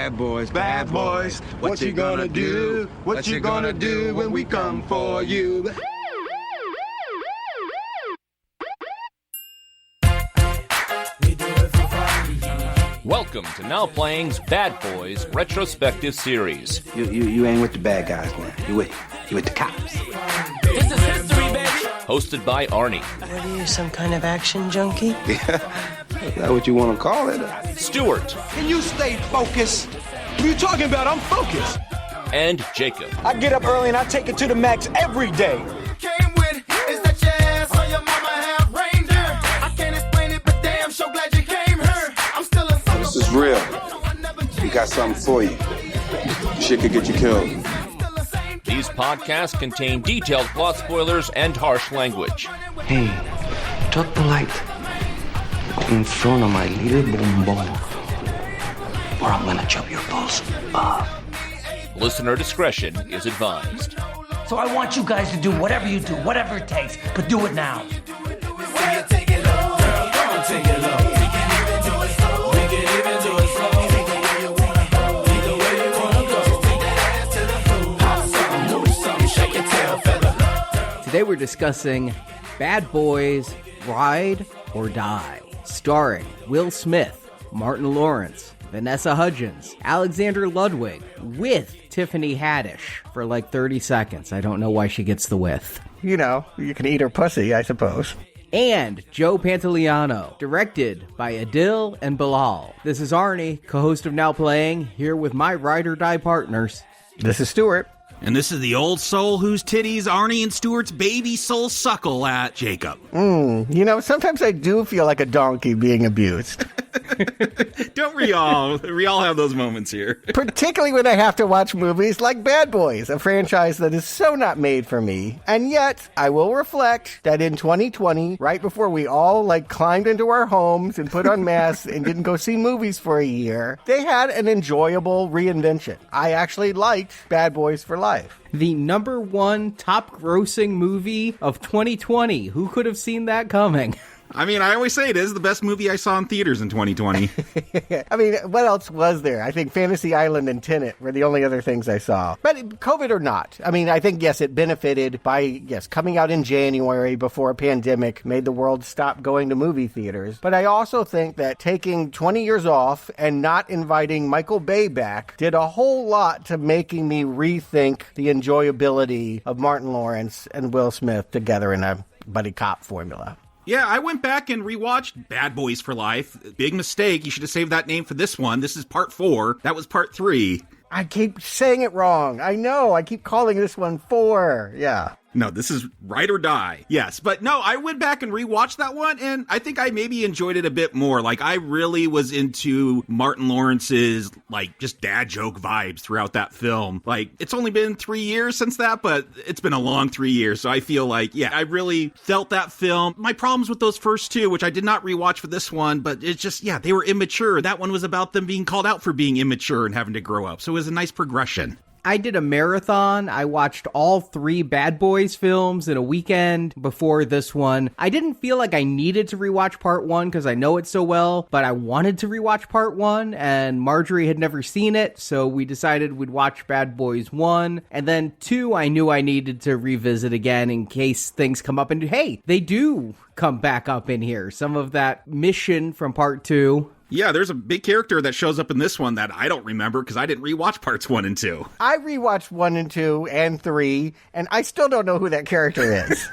Bad boys, bad boys. What you gonna do? What you gonna do when we come for you? Welcome to Now Playing's Bad Boys retrospective series. You ain't with the bad guys, man. You with the cops. This is history, baby. Hosted by Arnie. What are you, some kind of action junkie? Yeah, is that what you want to call it? Stuart. Can you stay focused? What are you talking about? I'm focused. And Jacob. I get up early and I take it to the max every day. Came with, is that your ass or your mama have reindeer? I can't explain it, but damn, so glad you came here. I'm still a sucker. This is real. We got something for you. Shit could get you killed. These podcasts contain detailed plot spoilers and harsh language. Hey, talk polite in front of my little bonbon, or I'm gonna chop your balls off. Listener discretion is advised. So I want you guys to do whatever you do, whatever it takes, but do it now. Today we're discussing Bad Boys Ride or Die, starring Will Smith, Martin Lawrence, Vanessa Hudgens, Alexander Ludwig, with Tiffany Haddish for like 30 seconds. I don't know why she gets the with. You know, you can eat her pussy, I suppose. And Joe Pantoliano, directed by Adil and Bilal. This is Arnie, co-host of Now Playing, here with my Ride or Die partners. This is Stuart. And this is the old soul whose titties Arnie and Stuart's baby soul suckle at, Jacob. You know, sometimes I do feel like a donkey being abused. Don't we all? We all have those moments here. Particularly when I have to watch movies like Bad Boys, a franchise that is so not made for me. And yet, I will reflect that in 2020, right before we all climbed into our homes and put on masks and didn't go see movies for a year, they had an enjoyable reinvention. I actually liked Bad Boys for Life. The number one top-grossing movie of 2020. Who could have seen that coming? I mean, I always say it is the best movie I saw in theaters in 2020. I mean, what else was there? I think Fantasy Island and Tenet were the only other things I saw. But COVID or not, I mean, I think, yes, it benefited by, coming out in January before a pandemic made the world stop going to movie theaters. But I also think that taking 20 years off and not inviting Michael Bay back did a whole lot to making me rethink the enjoyability of Martin Lawrence and Will Smith together in a buddy cop formula. Yeah, I went back and rewatched Bad Boys for Life. Big mistake. You should have saved that name for this one. This is part 4. That was part 3. I keep saying it wrong. I know. I keep calling this one 4. Yeah. No, this is Ride or Die. Yes, but no, I went back and rewatched that one, and I think I maybe enjoyed it a bit more. I really was into Martin Lawrence's, just dad joke vibes throughout that film. It's only been 3 years since that, but it's been a long 3 years, so I feel I really felt that film. My problems with those first two, which I did not rewatch for this one, but it's just, they were immature. That one was about them being called out for being immature and having to grow up, so it was a nice progression. I did a marathon. I watched all 3 Bad Boys films in a weekend before this one. I didn't feel like I needed to rewatch part 1 because I know it so well, but I wanted to rewatch part 1, and Marjorie had never seen it, so we decided we'd watch Bad Boys 1, and then 2 I knew I needed to revisit again in case things come up, and hey, they do come back up in here. Some of that mission from part 2. Yeah, there's a big character that shows up in this one that I don't remember because I didn't rewatch parts 1 and 2. I rewatched 1 and 2 and 3, and I still don't know who that character is.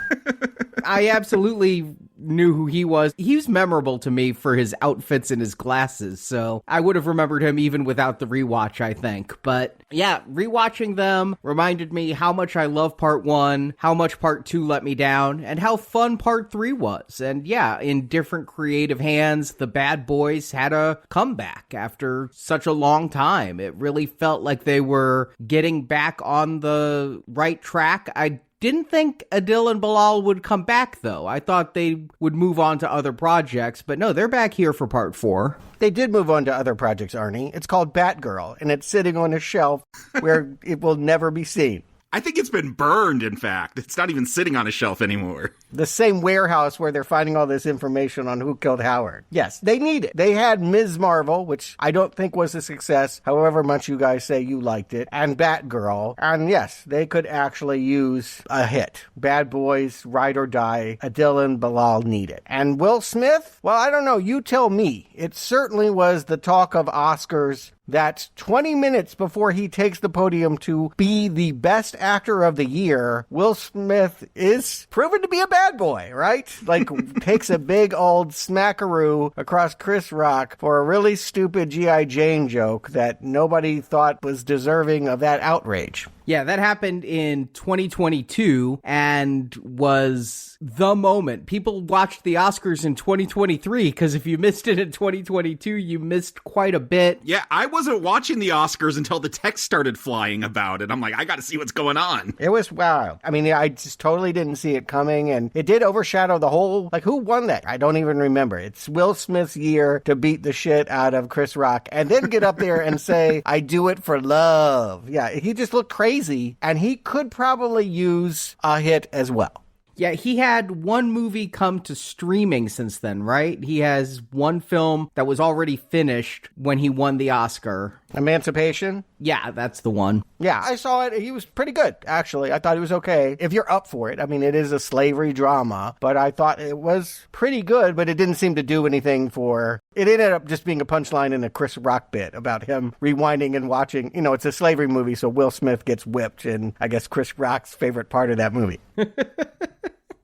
I absolutely knew who he was. He was memorable to me for his outfits and his glasses, so I would have remembered him even without the rewatch, I think. But yeah, rewatching them reminded me how much I love part 1, how much part 2 let me down, and how fun part 3 was. And yeah, in different creative hands, the Bad Boys had a comeback after such a long time. It really felt like they were getting back on the right track. I didn't think Adil and Bilal would come back, though. I thought they would move on to other projects, but no, they're back here for part 4. They did move on to other projects, Arnie. It's called Batgirl, and it's sitting on a shelf where it will never be seen. I think it's been burned, in fact. It's not even sitting on a shelf anymore. The same warehouse where they're finding all this information on who killed Howard. Yes, they need it. They had Ms. Marvel, which I don't think was a success, however much you guys say you liked it, and Batgirl. And yes, they could actually use a hit. Bad Boys, Ride or Die, Adil and Bilal need it. And Will Smith? Well, I don't know. You tell me. It certainly was the talk of Oscars that 20 minutes before he takes the podium to be the best actor of the year, Will Smith is proven to be a bad boy, right? Like, takes a big old smackaroo across Chris Rock for a really stupid G.I. Jane joke that nobody thought was deserving of that outrage. Yeah, that happened in 2022 and was the moment. People watched the Oscars in 2023 because if you missed it in 2022, you missed quite a bit. Yeah, I wasn't watching the Oscars until the text started flying about it. I'm like, I got to see what's going on. It was wild. I mean, I just totally didn't see it coming, and it did overshadow the whole, like, who won that? I don't even remember. It's Will Smith's year to beat the shit out of Chris Rock and then get up there and say, I do it for love. Yeah, he just looked crazy, and he could probably use a hit as well. Yeah, he had one movie come to streaming since then, right? He has one film that was already finished when he won the Oscar. Emancipation? Yeah, that's the one. Yeah, I saw it. He was pretty good, actually. I thought he was okay. If you're up for it. I mean, it is a slavery drama, but I thought it was pretty good, but it didn't seem to do anything for... It ended up just being a punchline in a Chris Rock bit about him rewinding and watching. You know, it's a slavery movie, so Will Smith gets whipped, and I guess Chris Rock's favorite part of that movie.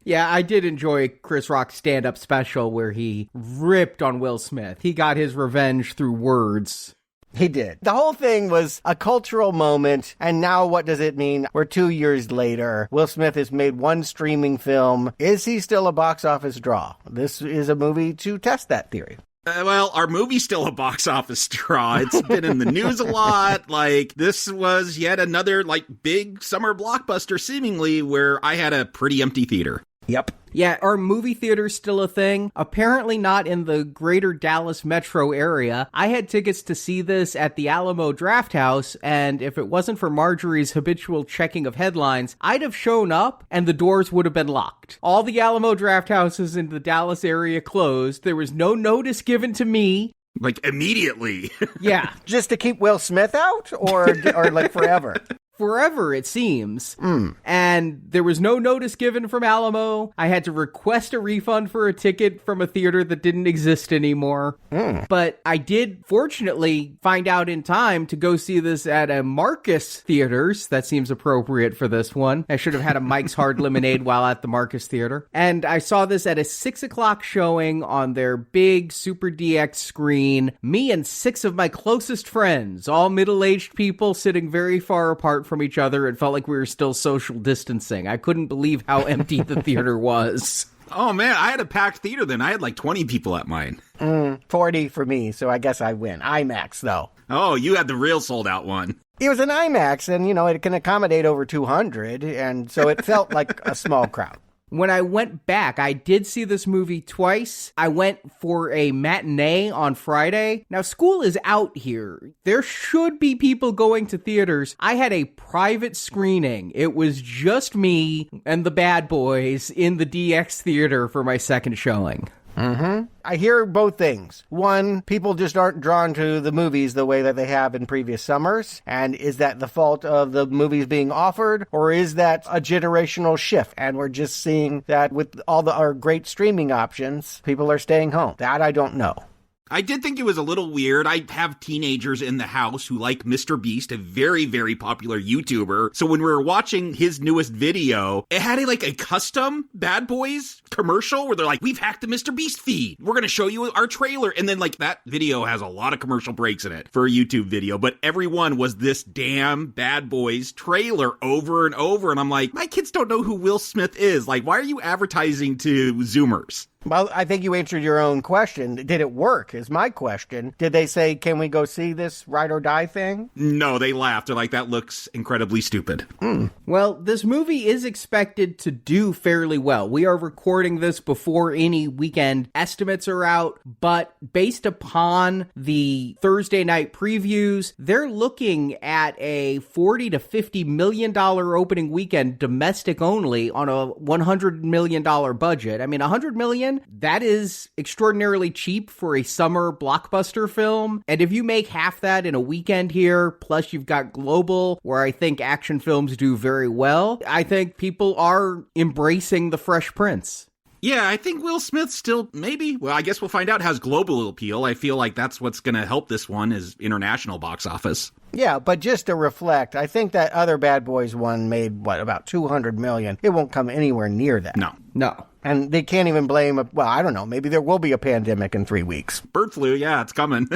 Yeah, I did enjoy Chris Rock's stand-up special where he ripped on Will Smith. He got his revenge through words. He did. The whole thing was a cultural moment, and now what does it mean? We're 2 years later. Will Smith has made one streaming film. Is he still a box office draw? This is a movie to test that theory. Well, our movie's still a box office draw. It's been in the news a lot. Like, this was yet another, like, big summer blockbuster, seemingly, where I had a pretty empty theater. Yep. Yeah, are movie theaters still a thing? Apparently not in the greater Dallas metro area. I had tickets to see this at the Alamo Drafthouse, and if it wasn't for Marjorie's habitual checking of headlines, I'd have shown up and the doors would have been locked. All the Alamo Drafthouses in the Dallas area closed. There was no notice given to me. Like, immediately. Yeah. Just to keep Will Smith out, or like forever? Forever, it seems. And there was no notice given from Alamo. I had to request a refund for a ticket from a theater that didn't exist anymore. But I did, fortunately, find out in time to go see this at a Marcus Theaters. That seems appropriate for this one. I should have had a Mike's Hard Lemonade while at the Marcus Theater. And I saw this at a 6 o'clock showing on their big Super DX screen. Me and 6 of my closest friends, all middle-aged people sitting very far apart from each other. It felt like we were still social distancing. I couldn't believe how empty the theater was. Oh, man, I had a packed theater then. I had like 20 people at mine. 40 for me, so I guess I win. IMAX, though. Oh, you had the real sold-out one. It was an IMAX, and, you know, it can accommodate over 200, and so it felt like a small crowd. When I went back, I did see this movie twice. I went for a matinee on Friday. Now, school is out here. There should be people going to theaters. I had a private screening. It was just me and the bad boys in the DX theater for my second showing. I hear both things. One, people just aren't drawn to the movies the way that they have in previous summers. And is that the fault of the movies being offered? Or is that a generational shift? And we're just seeing that with all our great streaming options, people are staying home. That I don't know. I did think it was a little weird. I have teenagers in the house who like Mr. Beast, a very, very popular YouTuber. So when we were watching his newest video, it had a custom Bad Boys commercial where they're like, we've hacked the Mr. Beast feed. We're going to show you our trailer. And then that video has a lot of commercial breaks in it for a YouTube video. But everyone was this damn Bad Boys trailer over and over. And I'm like, my kids don't know who Will Smith is. Like, why are you advertising to Zoomers? Well, I think you answered your own question. Did it work, is my question. Did they say, can we go see this Ride or Die thing? No, they laughed. They're like, that looks incredibly stupid. Well, this movie is expected to do fairly well. We are recording this before any weekend estimates are out, but based upon the Thursday night previews, they're looking at a $40 to $50 million opening weekend domestic only on a $100 million budget. I mean, $100 million, that is extraordinarily cheap for a summer blockbuster film. And if you make half that in a weekend here, plus you've got global, where I think action films do very well, I think people are embracing the Fresh Prince. Yeah, I think Will Smith still, maybe, well, I guess we'll find out, has global appeal. I feel like that's what's going to help this one is international box office. Yeah, but just to reflect, I think that other Bad Boys one made, about $200 million. It won't come anywhere near that. No. And they can't even blame, I don't know, maybe there will be a pandemic in 3 weeks. Bird flu, yeah, it's coming.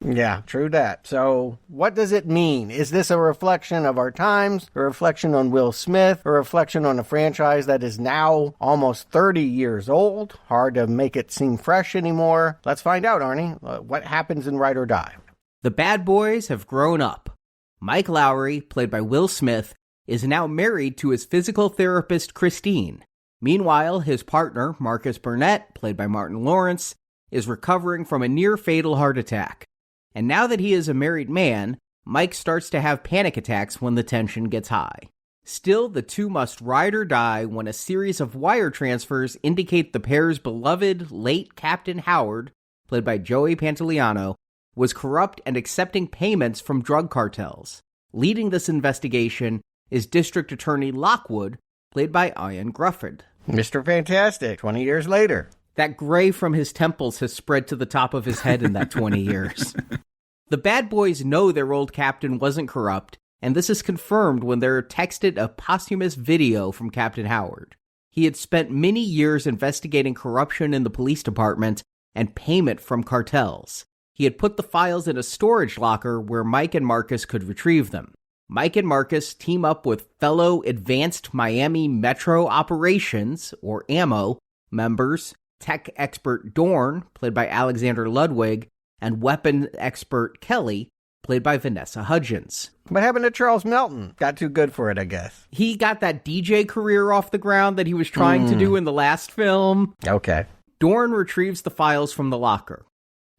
Yeah, true that. So what does it mean? Is this a reflection of our times, a reflection on Will Smith, a reflection on a franchise that is now almost 30 years old? Hard to make it seem fresh anymore. Let's find out, Arnie. What happens in Ride or Die? The Bad Boys have grown up. Mike Lowry, played by Will Smith, is now married to his physical therapist, Christine. Meanwhile, his partner, Marcus Burnett, played by Martin Lawrence, is recovering from a near-fatal heart attack. And now that he is a married man, Mike starts to have panic attacks when the tension gets high. Still, the two must ride or die when a series of wire transfers indicate the pair's beloved late Captain Howard, played by Joey Pantoliano, was corrupt and accepting payments from drug cartels. Leading this investigation is District Attorney Lockwood, played by Ian Grufford. Mr. Fantastic, 20 years later. That gray from his temples has spread to the top of his head in that 20 years. The Bad Boys know their old captain wasn't corrupt, and this is confirmed when they're texted a posthumous video from Captain Howard. He had spent many years investigating corruption in the police department and payment from cartels. He had put the files in a storage locker where Mike and Marcus could retrieve them. Mike and Marcus team up with fellow Advanced Miami Metro Operations, or AMO, members, tech expert Dorn, played by Alexander Ludwig, and weapon expert Kelly, played by Vanessa Hudgens. What happened to Charles Melton? Got too good for it, I guess. He got that DJ career off the ground that he was trying to do in the last film. Okay. Dorn retrieves the files from the locker.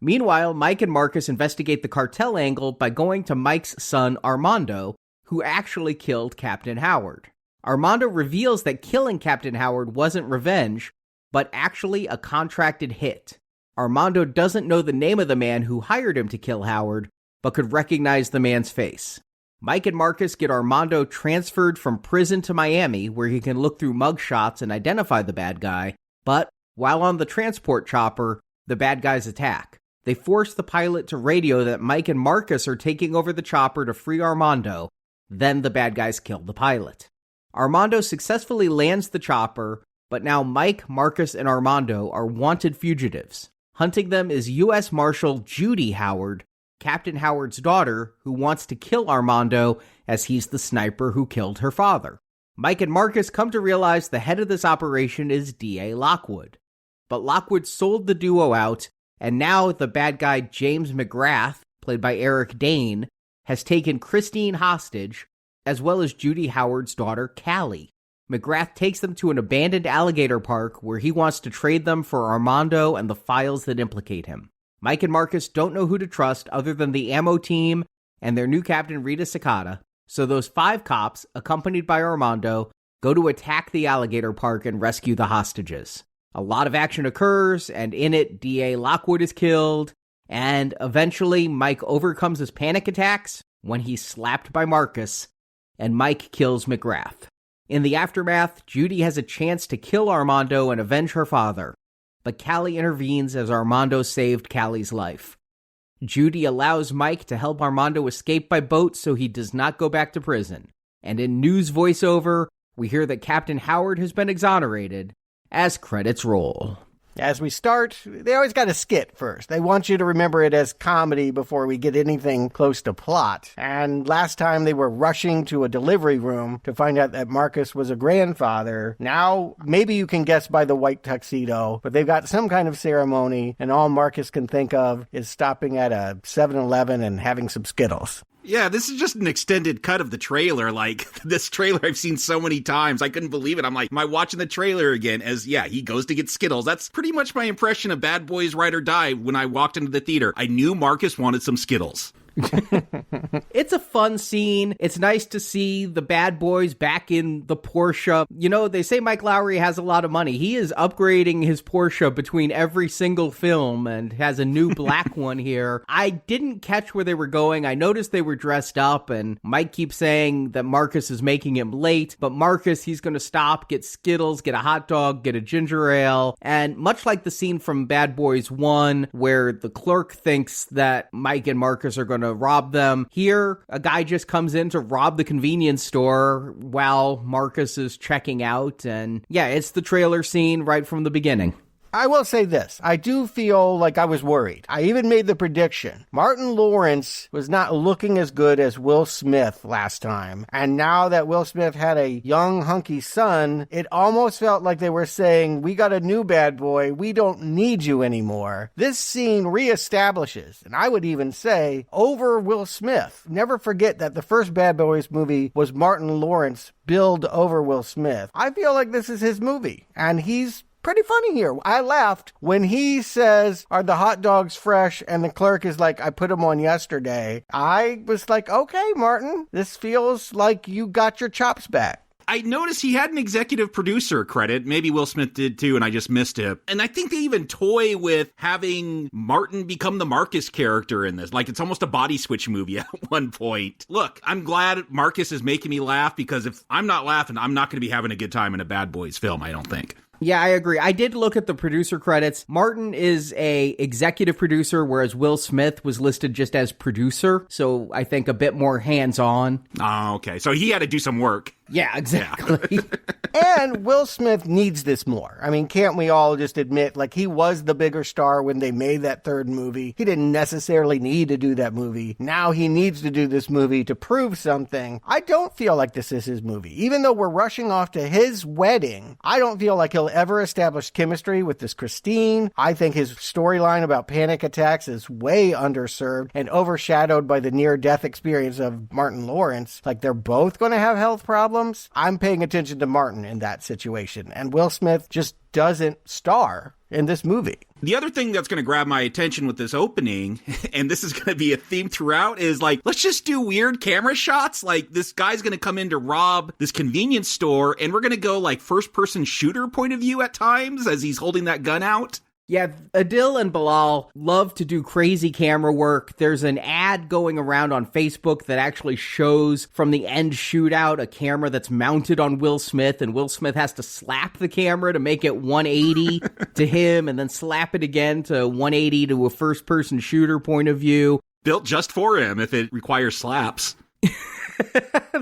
Meanwhile, Mike and Marcus investigate the cartel angle by going to Mike's son, Armando, who actually killed Captain Howard. Armando reveals that killing Captain Howard wasn't revenge, but actually a contracted hit. Armando doesn't know the name of the man who hired him to kill Howard, but could recognize the man's face. Mike and Marcus get Armando transferred from prison to Miami, where he can look through mugshots and identify the bad guy, but while on the transport chopper, the bad guys attack. They force the pilot to radio that Mike and Marcus are taking over the chopper to free Armando. Then the bad guys kill the pilot. Armando successfully lands the chopper, but now Mike, Marcus, and Armando are wanted fugitives. Hunting them is U.S. Marshal Judy Howard, Captain Howard's daughter, who wants to kill Armando as he's the sniper who killed her father. Mike and Marcus come to realize the head of this operation is D.A. Lockwood. But Lockwood sold the duo out, and now the bad guy James McGrath, played by Eric Dane, has taken Christine hostage, as well as Judy Howard's daughter, Callie. McGrath takes them to an abandoned alligator park where he wants to trade them for Armando and the files that implicate him. Mike and Marcus don't know who to trust other than the ammo team and their new captain, Rita Sakata, so those 5 cops, accompanied by Armando, go to attack the alligator park and rescue the hostages. A lot of action occurs, and in it, D.A. Lockwood is killed, and eventually Mike overcomes his panic attacks when he's slapped by Marcus, and Mike kills McGrath. In the aftermath, Judy has a chance to kill Armando and avenge her father, but Callie intervenes as Armando saved Callie's life. Judy allows Mike to help Armando escape by boat so he does not go back to prison, and in news voiceover, we hear that Captain Howard has been exonerated as credits roll. As we start, they always got a skit first. They want you to remember it as comedy before we get anything close to plot. And last time they were rushing to a delivery room to find out that Marcus was a grandfather. Now, maybe you can guess by the white tuxedo, but they've got some kind of ceremony, and all Marcus can think of is stopping at a 7-Eleven and having some Skittles. Yeah, this is just an extended cut of the trailer. Like, this trailer I've seen so many times. I couldn't believe it. I'm like, am I watching the trailer again? As, yeah, he goes to get Skittles. That's pretty much my impression of Bad Boys Ride or Die when I walked into the theater. I knew Marcus wanted some Skittles. It's a fun scene. It's nice to see the bad boys back in the Porsche. You know, they say Mike Lowry has a lot of money. He is upgrading his Porsche between every single film and has a new black one here. I didn't catch where they were going. I noticed they were dressed up, and Mike keeps saying that Marcus is making him late, but Marcus, he's going to stop, get Skittles, get a hot dog, get a ginger ale, and much like the scene from Bad Boys 1 where the clerk thinks that Mike and Marcus are going to rob them. Here, a guy just comes in to rob the convenience store while Marcus is checking out. And yeah, it's the trailer scene right from the beginning. I will say this. I do feel like I was worried. I even made the prediction. Martin Lawrence was not looking as good as Will Smith last time. And now that Will Smith had a young, hunky son, it almost felt like they were saying, we got a new bad boy. We don't need you anymore. This scene reestablishes, and I would even say, over Will Smith. Never forget that the first Bad Boys movie was Martin Lawrence billed over Will Smith. I feel like this is his movie, and he's pretty funny here. I laughed when he says, are the hot dogs fresh? And the clerk is like, I put them on yesterday. I was like, okay, Martin, this feels like you got your chops back. I noticed he had an executive producer credit. Maybe Will Smith did too, and I just missed it. And I think they even toy with having Martin become the Marcus character in this. Like, it's almost a body switch movie at one point. Look, I'm glad Marcus is making me laugh, because if I'm not laughing, I'm not going to be having a good time in a Bad Boys film, I don't think. Yeah, I agree. I did look at the producer credits. Martin is a executive producer, whereas Will Smith was listed just as producer. So I think a bit more hands-on. Oh, okay. So he had to do some work. Yeah, exactly. And Will Smith needs this more. I mean, can't we all just admit, like, he was the bigger star when they made that third movie. He didn't necessarily need to do that movie. Now he needs to do this movie to prove something. I don't feel like this is his movie. Even though we're rushing off to his wedding, I don't feel like he'll ever establish chemistry with this Christine. I think his storyline about panic attacks is way underserved and overshadowed by the near-death experience of Martin Lawrence. Like, they're both going to have health problems. I'm paying attention to Martin in that situation, and Will Smith just doesn't star in this movie. The other thing that's going to grab my attention with this opening, and this is going to be a theme throughout, is like, let's just do weird camera shots. Like, this guy's going to come in to rob this convenience store, and we're going to go like first-person shooter point of view at times as he's holding that gun out. Yeah, Adil and Bilal love to do crazy camera work. There's an ad going around on Facebook that actually shows from the end shootout a camera that's mounted on Will Smith, and Will Smith has to slap the camera to make it 180 to him, and then slap it again to 180 to a first-person shooter point of view. Built just for him if it requires slaps.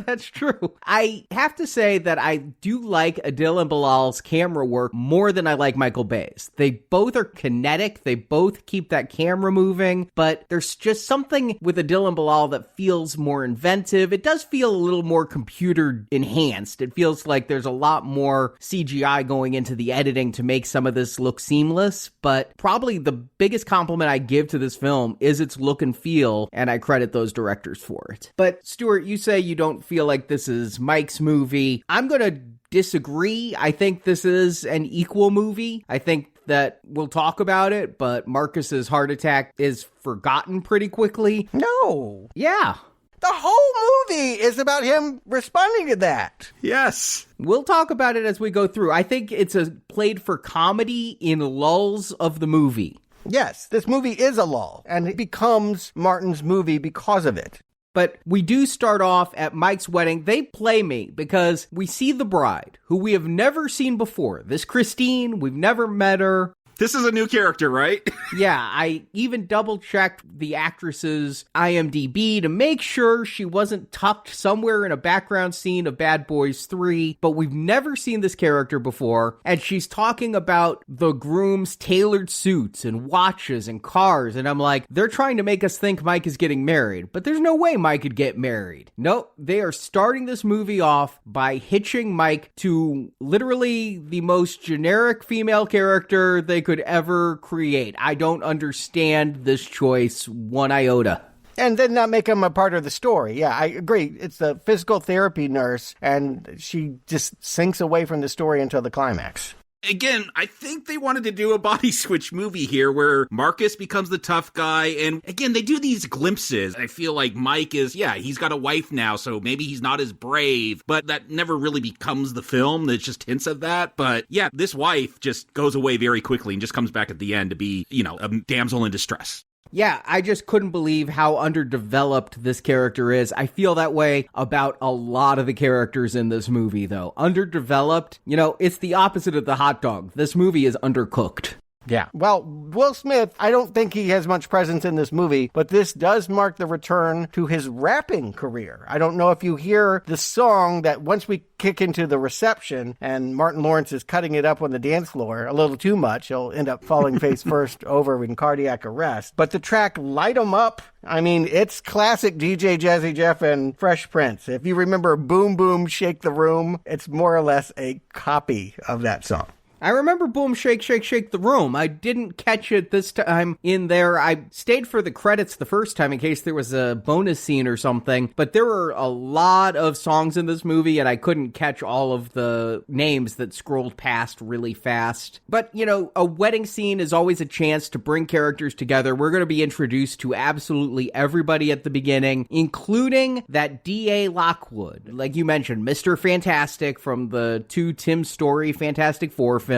That's true. I have to say that I do like Adil and Bilal's camera work more than I like Michael Bay's. They both are kinetic. They both keep that camera moving, but there's just something with Adil and Bilal that feels more inventive. It does feel a little more computer enhanced. It feels like there's a lot more CGI going into the editing to make some of this look seamless, but probably the biggest compliment I give to this film is its look and feel, and I credit those directors for it. But Stuart, you say you don't feel like this is Mike's movie. I'm going to disagree. I think this is an equal movie. I think that we'll talk about it, but Marcus's heart attack is forgotten pretty quickly. No. Yeah. The whole movie is about him responding to that. Yes. We'll talk about it as we go through. I think it's played for comedy in lulls of the movie. Yes, this movie is a lull, and it becomes Martin's movie because of it. But we do start off at Mike's wedding. They play me because we see the bride, who we have never seen before. This Christine, we've never met her. This is a new character, right? Yeah, I even double-checked the actress's IMDb to make sure she wasn't tucked somewhere in a background scene of Bad Boys 3, but we've never seen this character before, and she's talking about the groom's tailored suits and watches and cars, and I'm like, they're trying to make us think Mike is getting married, but there's no way Mike could get married. Nope, they are starting this movie off by hitching Mike to literally the most generic female character they could ever create. I don't understand this choice one iota. And then not make him a part of the story. Yeah, I agree. It's the physical therapy nurse, and she just sinks away from the story until the climax. Again, I think they wanted to do a body switch movie here where Marcus becomes the tough guy. And again, they do these glimpses. I feel like Mike is, he's got a wife now, so maybe he's not as brave, but that never really becomes the film. That just hints at that. But yeah, this wife just goes away very quickly and just comes back at the end to be, a damsel in distress. Yeah, I just couldn't believe how underdeveloped this character is. I feel that way about a lot of the characters in this movie, though. Underdeveloped, it's the opposite of the hot dog. This movie is undercooked. Yeah. Well, Will Smith, I don't think he has much presence in this movie, but this does mark the return to his rapping career. I don't know if you hear the song that once we kick into the reception and Martin Lawrence is cutting it up on the dance floor a little too much, he'll end up falling face first over in cardiac arrest. But the track Light 'Em Up, I mean, it's classic DJ Jazzy Jeff and Fresh Prince. If you remember Boom Boom Shake the Room, it's more or less a copy of that song. I remember Boom Shake Shake Shake the Room. I didn't catch it this time in there. I stayed for the credits the first time in case there was a bonus scene or something, but there were a lot of songs in this movie and I couldn't catch all of the names that scrolled past really fast. But, a wedding scene is always a chance to bring characters together. We're going to be introduced to absolutely everybody at the beginning, including that D.A. Lockwood. Like you mentioned, Mr. Fantastic from the two Tim Story Fantastic Four films,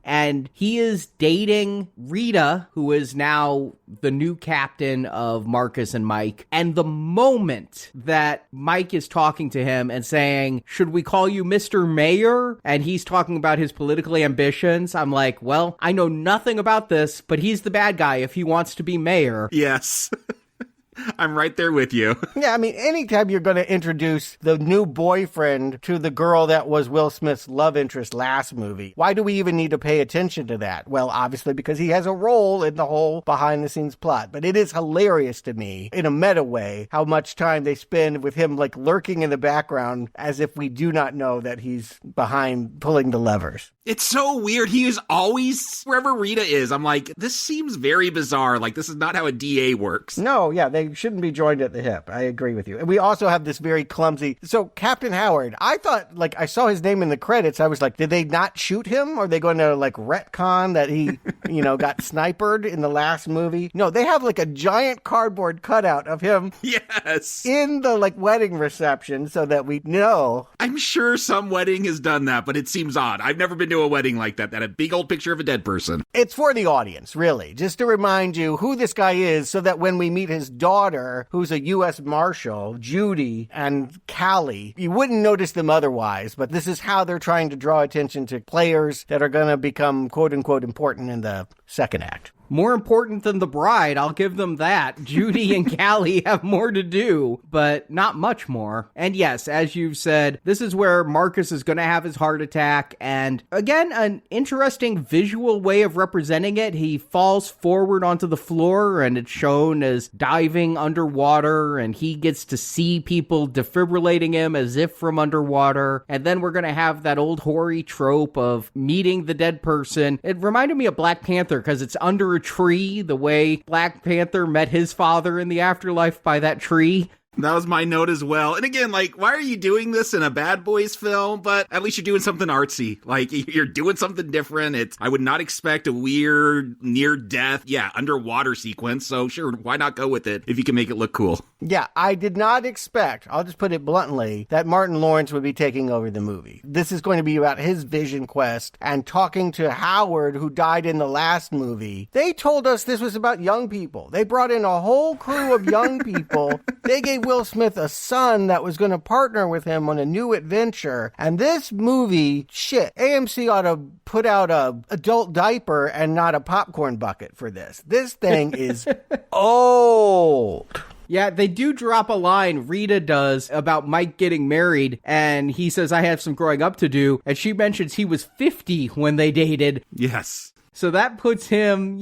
and he is dating Rita, who is now the new captain of Marcus and Mike. And the moment that Mike is talking to him and saying, should we call you Mr. Mayor? And he's talking about his political ambitions. I'm like, well, I know nothing about this, but he's the bad guy if he wants to be mayor. Yes. I'm right there with you. Yeah, I mean, anytime you're going to introduce the new boyfriend to the girl that was Will Smith's love interest last movie, why do we even need to pay attention to that? Well, obviously because he has a role in the whole behind-the-scenes plot. But it is hilarious to me, in a meta way, how much time they spend with him, like, lurking in the background as if we do not know that he's behind pulling the levers. It's so weird. He is always wherever Rita is. I'm like, this seems very bizarre. Like, this is not how a DA works. No, yeah, they shouldn't be joined at the hip. I agree with you. And we also have this very clumsy... So, Captain Howard, I thought, I saw his name in the credits. I was like, did they not shoot him? Are they going to, retcon that he, got snipered in the last movie? No, they have, a giant cardboard cutout of him... Yes! ...in the, wedding reception so that we know. I'm sure some wedding has done that, but it seems odd. I've never been to a wedding like that had a big old picture of a dead person. It's for the audience, really. Just to remind you who this guy is so that when we meet his daughter, who's a U.S. Marshal, Judy and Callie, you wouldn't notice them otherwise, but this is how they're trying to draw attention to players that are going to become quote-unquote important in the second act. More important than the bride, I'll give them that. Judy and Callie have more to do, but not much more. And yes, as you've said, this is where Marcus is going to have his heart attack, and again, an interesting visual way of representing it. He falls forward onto the floor, and it's shown as diving underwater, and he gets to see people defibrillating him as if from underwater, and then we're going to have that old hoary trope of meeting the dead person. It reminded me of Black Panther, because it's under a tree, the way Black Panther met his father in the afterlife by that tree. That was my note as well. And again, why are you doing this in a Bad Boys film? But at least you're doing something artsy. You're doing something different. I would not expect a weird near-death, underwater sequence. So sure, why not go with it if you can make it look cool? Yeah, I did not expect, I'll just put it bluntly, that Martin Lawrence would be taking over the movie. This is going to be about his vision quest and talking to Howard, who died in the last movie. They told us this was about young people. They brought in a whole crew of young people. They gave Will Smith a son that was going to partner with him on a new adventure. And this movie, shit, AMC ought to put out a adult diaper and not a popcorn bucket for this. This thing is old. Yeah, they do drop a line, Rita does, about Mike getting married, and he says, I have some growing up to do, and she mentions he was 50 when they dated. Yes. So that puts him,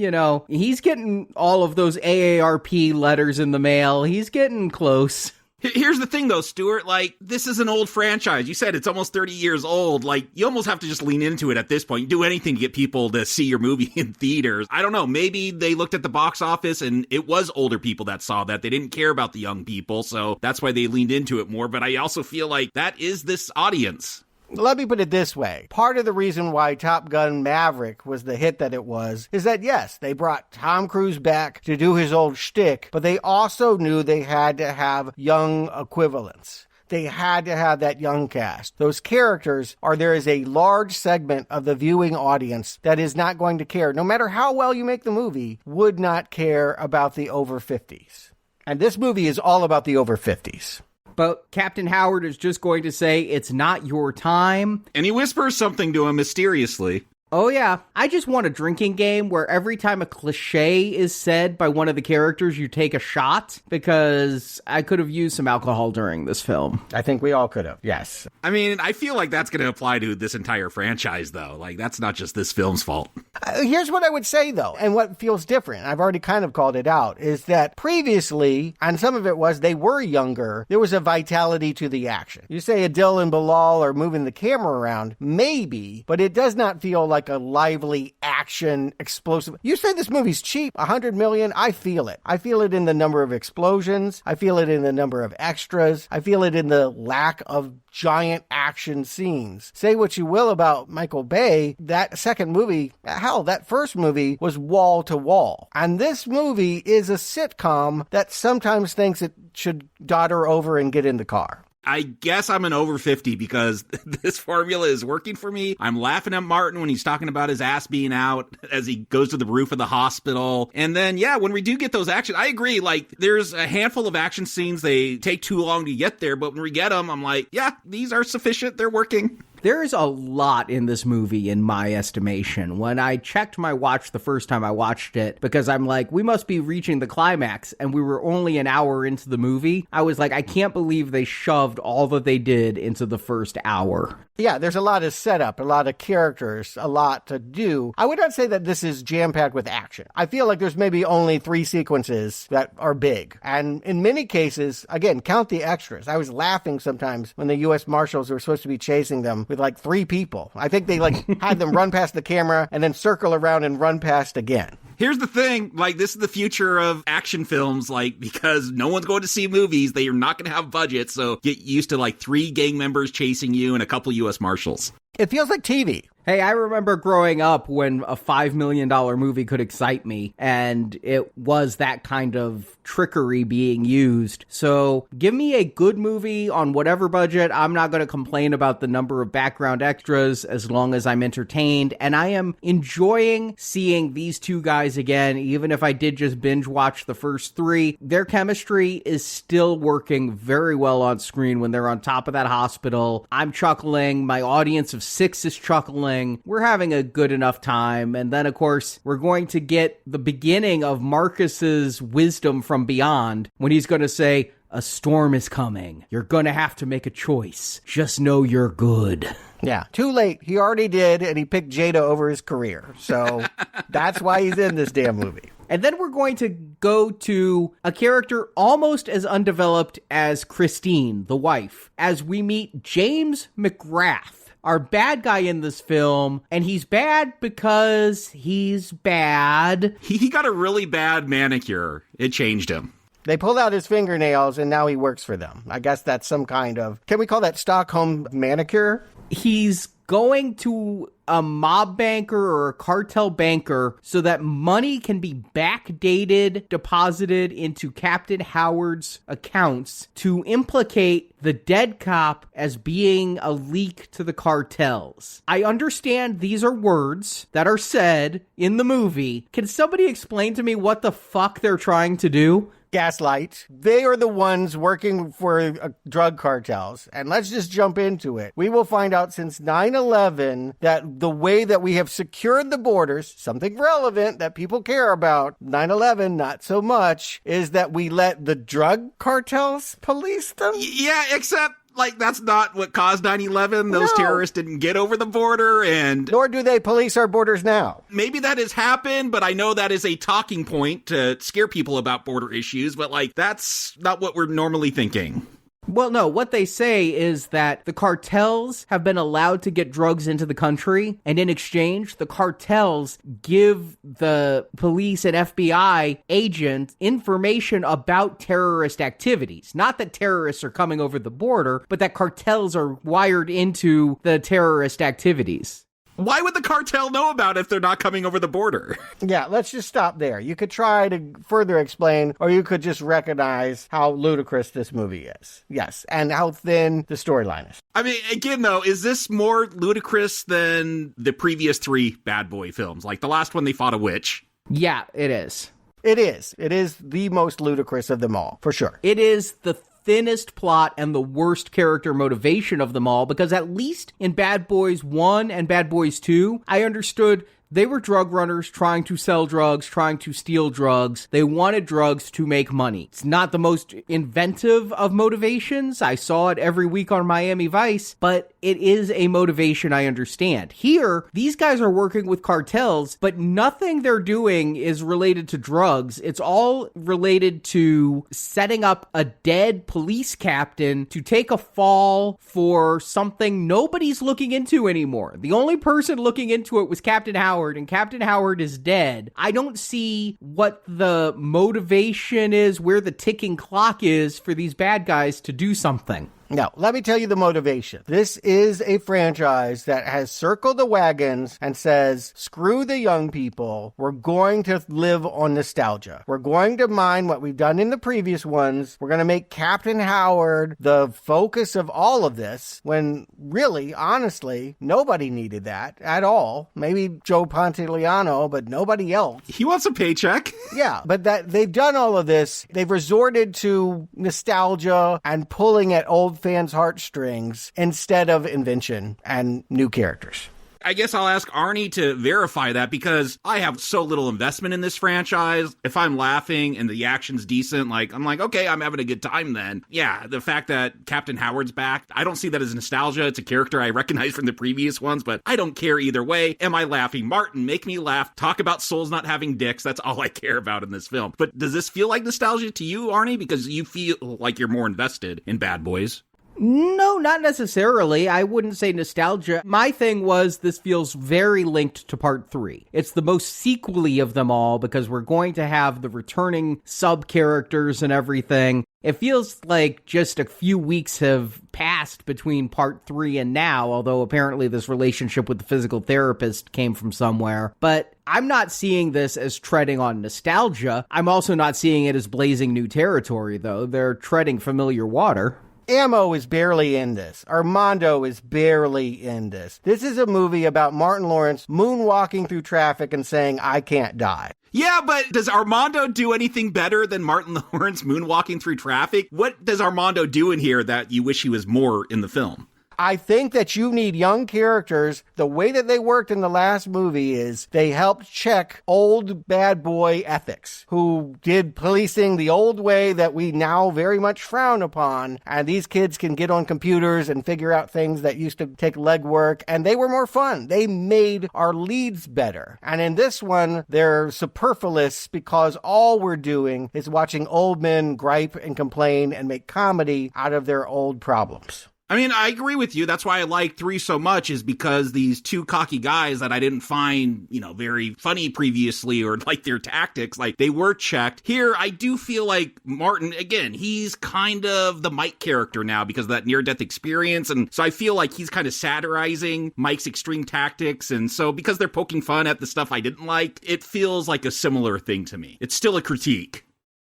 he's getting all of those AARP letters in the mail. He's getting close. Here's the thing, though, Stuart. This is an old franchise. You said it's almost 30 years old. You almost have to just lean into it at this point. Do anything to get people to see your movie in theaters. I don't know. Maybe they looked at the box office and it was older people that saw that. They didn't care about the young people, so that's why they leaned into it more. But I also feel like that is this audience. Let me put it this way. Part of the reason why Top Gun Maverick was the hit that it was is that, yes, they brought Tom Cruise back to do his old shtick, but they also knew they had to have young equivalents. They had to have that young cast. Those characters there is a large segment of the viewing audience that is not going to care, no matter how well you make the movie, would not care about the over 50s. And this movie is all about the over 50s. But Captain Howard is just going to say, it's not your time. And he whispers something to him mysteriously. Oh, yeah. I just want a drinking game where every time a cliche is said by one of the characters, you take a shot, because I could have used some alcohol during this film. I think we all could have, yes. I mean, I feel like that's going to apply to this entire franchise, though. That's not just this film's fault. Here's what I would say, though, and what feels different. I've already kind of called it out, is that previously, and some of it was they were younger, there was a vitality to the action. You say Adil and Bilal are moving the camera around, maybe, but it does not feel like a lively action explosive. You say this movie's cheap, $100 million. I feel it. I feel it in the number of explosions. I feel it in the number of extras. I feel it in the lack of giant action scenes. Say what you will about Michael Bay, that second movie, hell, that first movie was wall to wall. And this movie is a sitcom that sometimes thinks it should dodder over and get in the car. I guess I'm an over 50 because this formula is working for me. I'm laughing at Martin when he's talking about his ass being out as he goes to the roof of the hospital. And then, yeah, when we do get those action, I agree. There's a handful of action scenes. They take too long to get there. But when we get them, I'm like, yeah, these are sufficient. They're working. There's a lot in this movie, in my estimation. When I checked my watch the first time I watched it, because I'm like, we must be reaching the climax, and we were only an hour into the movie, I was like, I can't believe they shoved all that they did into the first hour. Yeah, there's a lot of setup, a lot of characters, a lot to do. I would not say that this is jam-packed with action. I feel like there's maybe only 3 sequences that are big. And in many cases, again, count the extras. I was laughing sometimes when the U.S. Marshals were supposed to be chasing them with 3 people. I think they had them run past the camera and then circle around and run past again. Here's the thing, this is the future of action films, because no one's going to see movies, they are not going to have budget, so get used to 3 gang members chasing you and a couple U.S. Marshals. It feels like TV. Hey, I remember growing up when a $5 million movie could excite me, and it was that kind of trickery being used. So give me a good movie on whatever budget. I'm not going to complain about the number of background extras as long as I'm entertained. And I am enjoying seeing these two guys again, even if I did just binge watch the first 3. Their chemistry is still working very well on screen when they're on top of that hospital. I'm chuckling. My audience of 6 is chuckling. We're having a good enough time. And then, of course, we're going to get the beginning of Marcus's wisdom from beyond when he's going to say, a storm is coming. You're going to have to make a choice. Just know you're good. Yeah, too late. He already did, and he picked Jada over his career. So that's why he's in this damn movie. And then we're going to go to a character almost as undeveloped as Christine, the wife, as we meet James McGrath, our bad guy in this film, and he's bad because he's bad. He got a really bad manicure. It changed him. They pulled out his fingernails, and now he works for them. I guess that's some kind of... Can we call that Stockholm manicure? He's going to a mob banker or a cartel banker so that money can be backdated, deposited into Captain Howard's accounts to implicate the dead cop as being a leak to the cartels. I understand these are words that are said in the movie. Can somebody explain to me what the fuck they're trying to do? Gaslight. They are the ones working for drug cartels. And let's just jump into it. We will find out since 9/11 that the way that we have secured the borders, something relevant that people care about, 9/11 not so much, is that we let the drug cartels police them. Yeah, except like that's not what caused 9/11. Those No. terrorists didn't get over the border, and Nor do they police our borders now. maybe that has happened, but I know that is a talking point to scare people about border issues, but like that's not what we're normally thinking. Well, no, what they say is that the cartels have been allowed to get drugs into the country, and in exchange, the cartels give the police and FBI agents information about terrorist activities. Not that terrorists are coming over the border, but that cartels are wired into the terrorist activities. Why would the cartel know about it if they're not coming over the border? Yeah, let's just stop there. You could try to further explain, or you could just recognize how ludicrous this movie is. Yes, and how thin the storyline is. I mean, again, though, is this more ludicrous than the previous 3 Bad Boy films? Like the last one, they fought a witch. Yeah, it is. It is. It is the most ludicrous of them all, for sure. It is the thinnest plot and the worst character motivation of them all, because at least in Bad Boys 1 and Bad Boys 2, I understood they were drug runners trying to sell drugs, trying to steal drugs. They wanted drugs to make money. It's not the most inventive of motivations. I saw it every week on Miami Vice, but it is a motivation I understand. Here, these guys are working with cartels, but nothing they're doing is related to drugs. It's all related to setting up a dead police captain to take a fall for something nobody's looking into anymore. The only person looking into it was Captain Howard, and Captain Howard is dead. I don't see what the motivation is, where the ticking clock is for these bad guys to do something. No, let me tell you the motivation. This is a franchise that has circled the wagons and says, screw the young people. We're going to live on nostalgia. We're going to mine what we've done in the previous ones. We're going to make Captain Howard the focus of all of this, when really, honestly, nobody needed that at all. Maybe Joe Pantoliano, but nobody else. He wants a paycheck. Yeah, but that they've done all of this. They've resorted to nostalgia and pulling at old fans' heartstrings instead of invention and new characters. I guess I'll ask Arnie to verify that, because I have so little investment in this franchise. If I'm laughing and the action's decent, like I'm like, okay, I'm having a good time then. Yeah, the fact that Captain Howard's back, I don't see that as nostalgia. It's a character I recognize from the previous ones, but I don't care either way. Am I laughing? Martin, make me laugh. Talk about souls not having dicks. That's all I care about in this film. But does this feel like nostalgia to you, Arnie? Because you feel like you're more invested in Bad Boys. No, not necessarily. I wouldn't say nostalgia. My thing was this feels very linked to part 3. It's the most sequel-y of them all because we're going to have the returning sub-characters and everything. It feels like just a few weeks have passed between part 3 and now, although apparently this relationship with the physical therapist came from somewhere. But I'm not seeing this as treading on nostalgia. I'm also not seeing it as blazing new territory, though. They're treading familiar water. Ammo is barely in this. Armando is barely in this. This is a movie about Martin Lawrence moonwalking through traffic and saying, I can't die. Yeah, but does Armando do anything better than Martin Lawrence moonwalking through traffic? What does Armando do in here that you wish he was more in the film? I think that you need young characters. The way that they worked in the last movie is they helped check old bad boy ethics who did policing the old way that we now very much frown upon. And these kids can get on computers and figure out things that used to take legwork, and they were more fun. They made our leads better. And in this one, they're superfluous because all we're doing is watching old men gripe and complain and make comedy out of their old problems. I mean, I agree with you. That's why I like 3 so much, is because these 2 cocky guys that I didn't find, very funny previously or like their tactics, like they were checked. Here, I do feel like Martin, again, he's kind of the Mike character now because of that near-death experience. And so I feel like he's kind of satirizing Mike's extreme tactics. And so because they're poking fun at the stuff I didn't like, it feels like a similar thing to me. It's still a critique.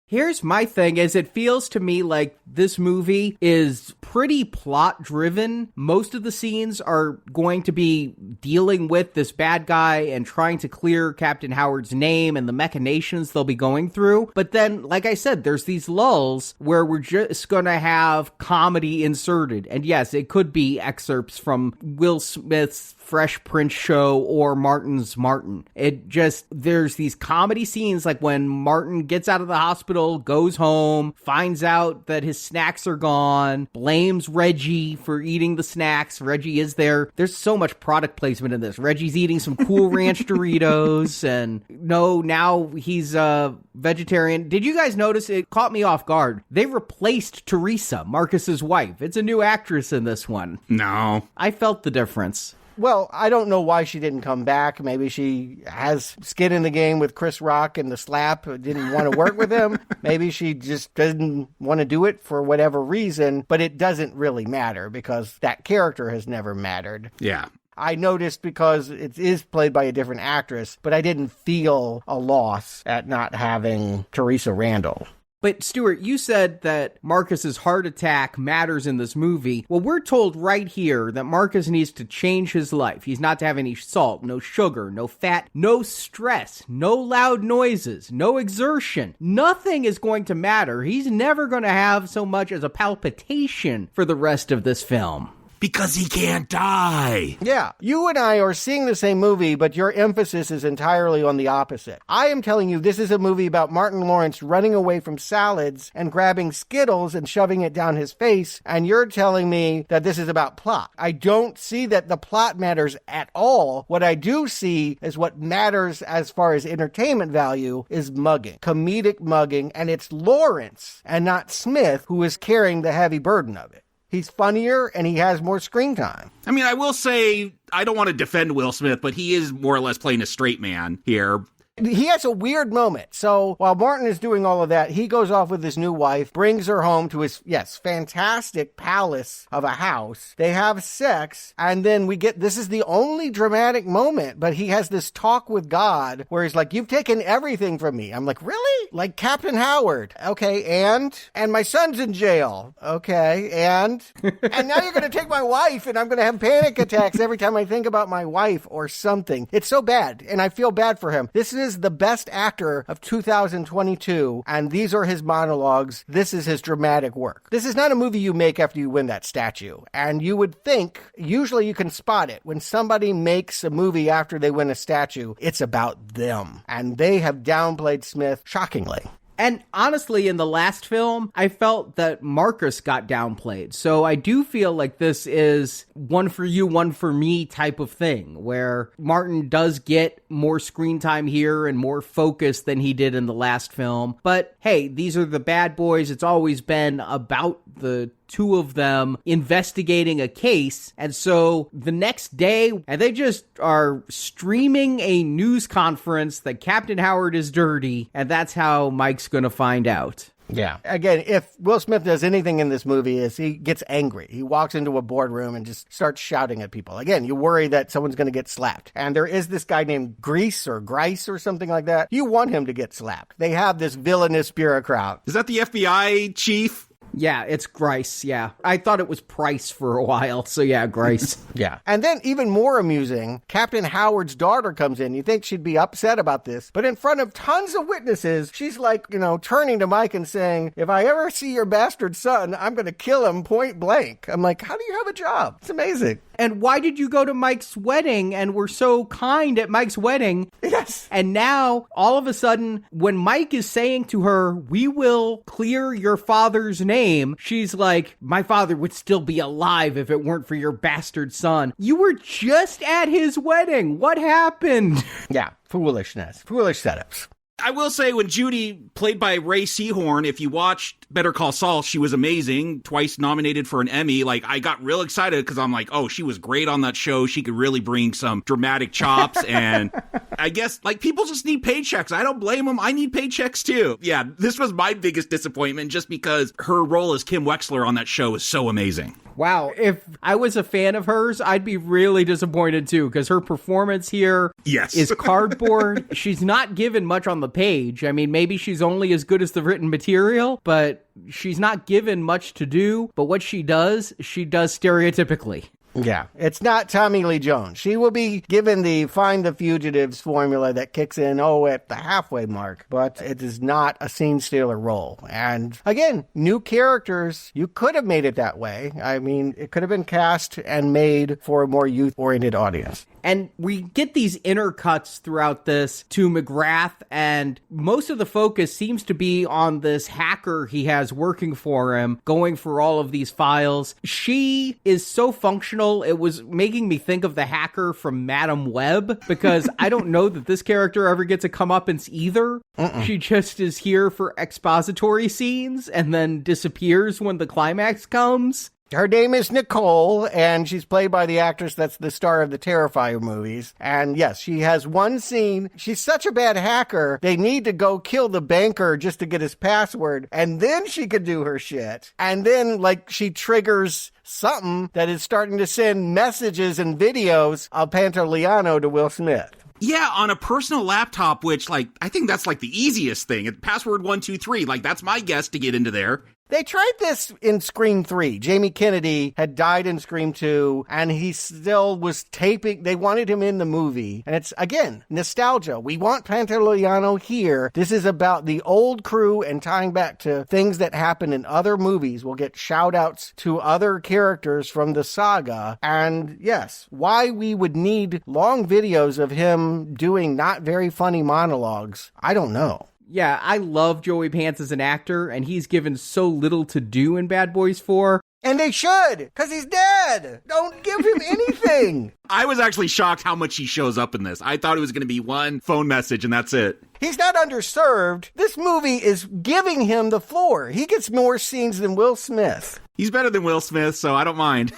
Here's my thing is it feels to me like this movie is pretty plot driven. Most of the scenes are going to be dealing with this bad guy and trying to clear Captain Howard's name and the machinations they'll be going through. But then, like I said, there's these lulls where we're just going to have comedy inserted. And yes, it could be excerpts from Will Smith's Fresh Prince show or Martin's Martin. There's these comedy scenes like when Martin gets out of the hospital, goes home, finds out that his snacks are gone, blames Reggie for eating the snacks. Reggie is there. There's so much product placement in this. Reggie's eating some Cool Ranch Doritos and now he's a vegetarian. Did you guys notice? It caught me off guard. They replaced Teresa, Marcus's wife. It's a new actress in this one. No. I felt the difference. Well, I don't know why she didn't come back. Maybe she has skin in the game with Chris Rock and the slap, didn't want to work with him. Maybe she just doesn't want to do it for whatever reason, but it doesn't really matter because that character has never mattered. Yeah. I noticed because it is played by a different actress, but I didn't feel a loss at not having Teresa Randall. But Stuart, you said that Marcus's heart attack matters in this movie. Well, we're told right here that Marcus needs to change his life. He's not to have any salt, no sugar, no fat, no stress, no loud noises, no exertion. Nothing is going to matter. He's never going to have so much as a palpitation for the rest of this film. Because he can't die. Yeah, you and I are seeing the same movie, but your emphasis is entirely on the opposite. I am telling you this is a movie about Martin Lawrence running away from salads and grabbing Skittles and shoving it down his face, and you're telling me that this is about plot. I don't see that the plot matters at all. What I do see is what matters as far as entertainment value is mugging, comedic mugging, and it's Lawrence and not Smith who is carrying the heavy burden of it. He's funnier and he has more screen time. I mean, I will say, I don't want to defend Will Smith, but he is more or less playing a straight man here. He has a weird moment. So while Martin is doing all of that, he goes off with his new wife, brings her home to his, fantastic palace of a house. They have sex, and then this is the only dramatic moment, but he has this talk with God where he's like, you've taken everything from me. I'm like, really? Like Captain Howard. Okay, and my son's in jail. Okay, and now you're going to take my wife, and I'm going to have panic attacks every time I think about my wife or something. It's so bad, and I feel bad for him. This is the best actor of 2022, and these are his monologues. This is his dramatic work. This is not a movie you make after you win that statue, and you would think, usually you can spot it. When somebody makes a movie after they win a statue, it's about them, and they have downplayed Smith shockingly. And honestly, in the last film, I felt that Marcus got downplayed. So I do feel like this is one for you, one for me type of thing, where Martin does get more screen time here and more focus than he did in the last film. But hey, these are the bad boys. It's always been about the two of them investigating a case. And so the next day, and they just are streaming a news conference that Captain Howard is dirty, and that's how Mike's going to find out. Yeah. Again, if Will Smith does anything in this movie is he gets angry. He walks into a boardroom and just starts shouting at people. Again, you worry that someone's going to get slapped. And there is this guy named Grice or something like that. You want him to get slapped. They have this villainous bureaucrat. Is that the FBI chief? Yeah, it's Grice, yeah. I thought it was Price for a while, so yeah, Grice. Yeah. And then even more amusing, Captain Howard's daughter comes in. You think she'd be upset about this, but in front of tons of witnesses, she's like, turning to Mike and saying, if I ever see your bastard son, I'm going to kill him point blank. I'm like, how do you have a job? It's amazing. And why did you go to Mike's wedding and were so kind at Mike's wedding? Yes. And now, all of a sudden, when Mike is saying to her, we will clear your father's name, she's like, my father would still be alive if it weren't for your bastard son. You were just at his wedding. What happened? Yeah, foolishness. Foolish setups. I will say, when Judy, played by Ray Seahorn, if you watched Better Call Saul, she was amazing, twice nominated for an Emmy. Like, I got real excited because I'm like, oh, she was great on that show. She could really bring some dramatic chops. And I guess, people just need paychecks. I don't blame them. I need paychecks too. Yeah, this was my biggest disappointment just because her role as Kim Wexler on that show is so amazing. Wow, if I was a fan of hers, I'd be really disappointed too, because her performance here is cardboard. She's not given much on the page. I mean, maybe she's only as good as the written material, but she's not given much to do. But what she does stereotypically. Yeah, it's not Tommy Lee Jones. She will be given the Find the Fugitives formula that kicks in, at the halfway mark, but it is not a scene stealer role. And again, new characters, you could have made it that way. I mean, it could have been cast and made for a more youth-oriented audience. And we get these intercuts throughout this to McGrath, and most of the focus seems to be on this hacker he has working for him, going for all of these files. She is so functional, it was making me think of the hacker from Madam Web, because I don't know that this character ever gets a comeuppance either. She just is here for expository scenes and then disappears when the climax comes. Her name is Nicole, and she's played by the actress that's the star of the Terrifier movies. And yes, she has one scene. She's such a bad hacker, they need to go kill the banker just to get his password, and then she could do her shit. And then, she triggers something that is starting to send messages and videos of Pantoliano to Will Smith. Yeah, on a personal laptop, which, I think that's, the easiest thing. Password 123, that's my guess to get into there. They tried this in Scream 3. Jamie Kennedy had died in Scream 2, and he still was taping. They wanted him in the movie. And it's, again, nostalgia. We want Pantoliano here. This is about the old crew and tying back to things that happen in other movies. We'll get shout-outs to other characters from the saga. And, yes, why we would need long videos of him doing not very funny monologues, I don't know. Yeah, I love Joey Pants as an actor, and he's given so little to do in Bad Boys 4. And they should, because he's dead. Don't give him anything. I was actually shocked how much he shows up in this. I thought it was going to be one phone message and that's it. He's not underserved. This movie is giving him the floor. He gets more scenes than Will Smith. He's better than Will Smith, so I don't mind.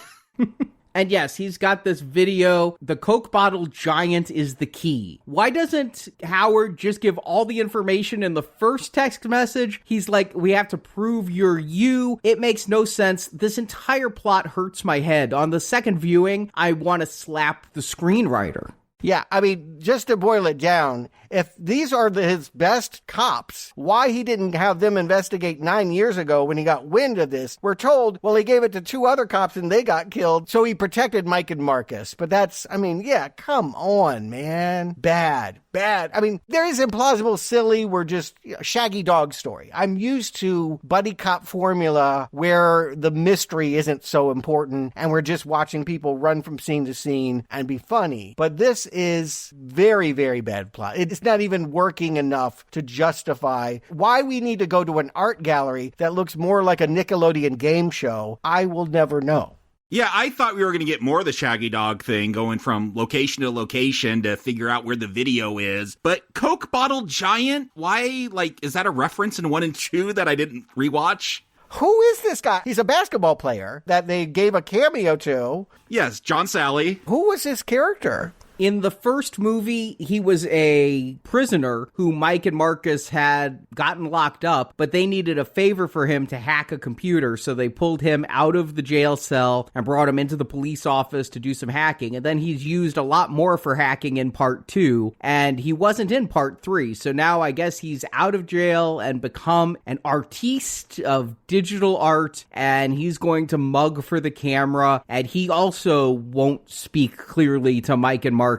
And yes, he's got this video. The Coke bottle giant is the key. Why doesn't Howard just give all the information in the first text message? He's like, we have to prove you're you. It makes no sense. This entire plot hurts my head. On the second viewing, I want to slap the screenwriter. Yeah, I mean, just to boil it down, if these are his best cops, why he didn't have them investigate 9 years ago when he got wind of this? We're told, well, he gave it to 2 other cops and they got killed, so he protected Mike and Marcus. But that's, come on, man. Bad. I mean, there is implausible, silly, we're just Shaggy Dog story. I'm used to buddy cop formula where the mystery isn't so important and we're just watching people run from scene to scene and be funny. But this is very, very bad plot. It's not even working enough to justify why we need to go to an art gallery that looks more like a Nickelodeon game show. I will never know. Yeah, I thought we were going to get more of the Shaggy Dog thing, going from location to location to figure out where the video is. But Coke Bottle Giant, why, is that a reference in 1 and 2 that I didn't rewatch? Who is this guy? He's a basketball player that they gave a cameo to. Yes, John Sally. Who was his character? In the first movie, he was a prisoner who Mike and Marcus had gotten locked up, but they needed a favor for him to hack a computer, so they pulled him out of the jail cell and brought him into the police office to do some hacking. And then he's used a lot more for hacking in part 2, and he wasn't in part 3. So now I guess he's out of jail and become an artiste of digital art, and he's going to mug for the camera, and he also won't speak clearly to Mike and Marcus.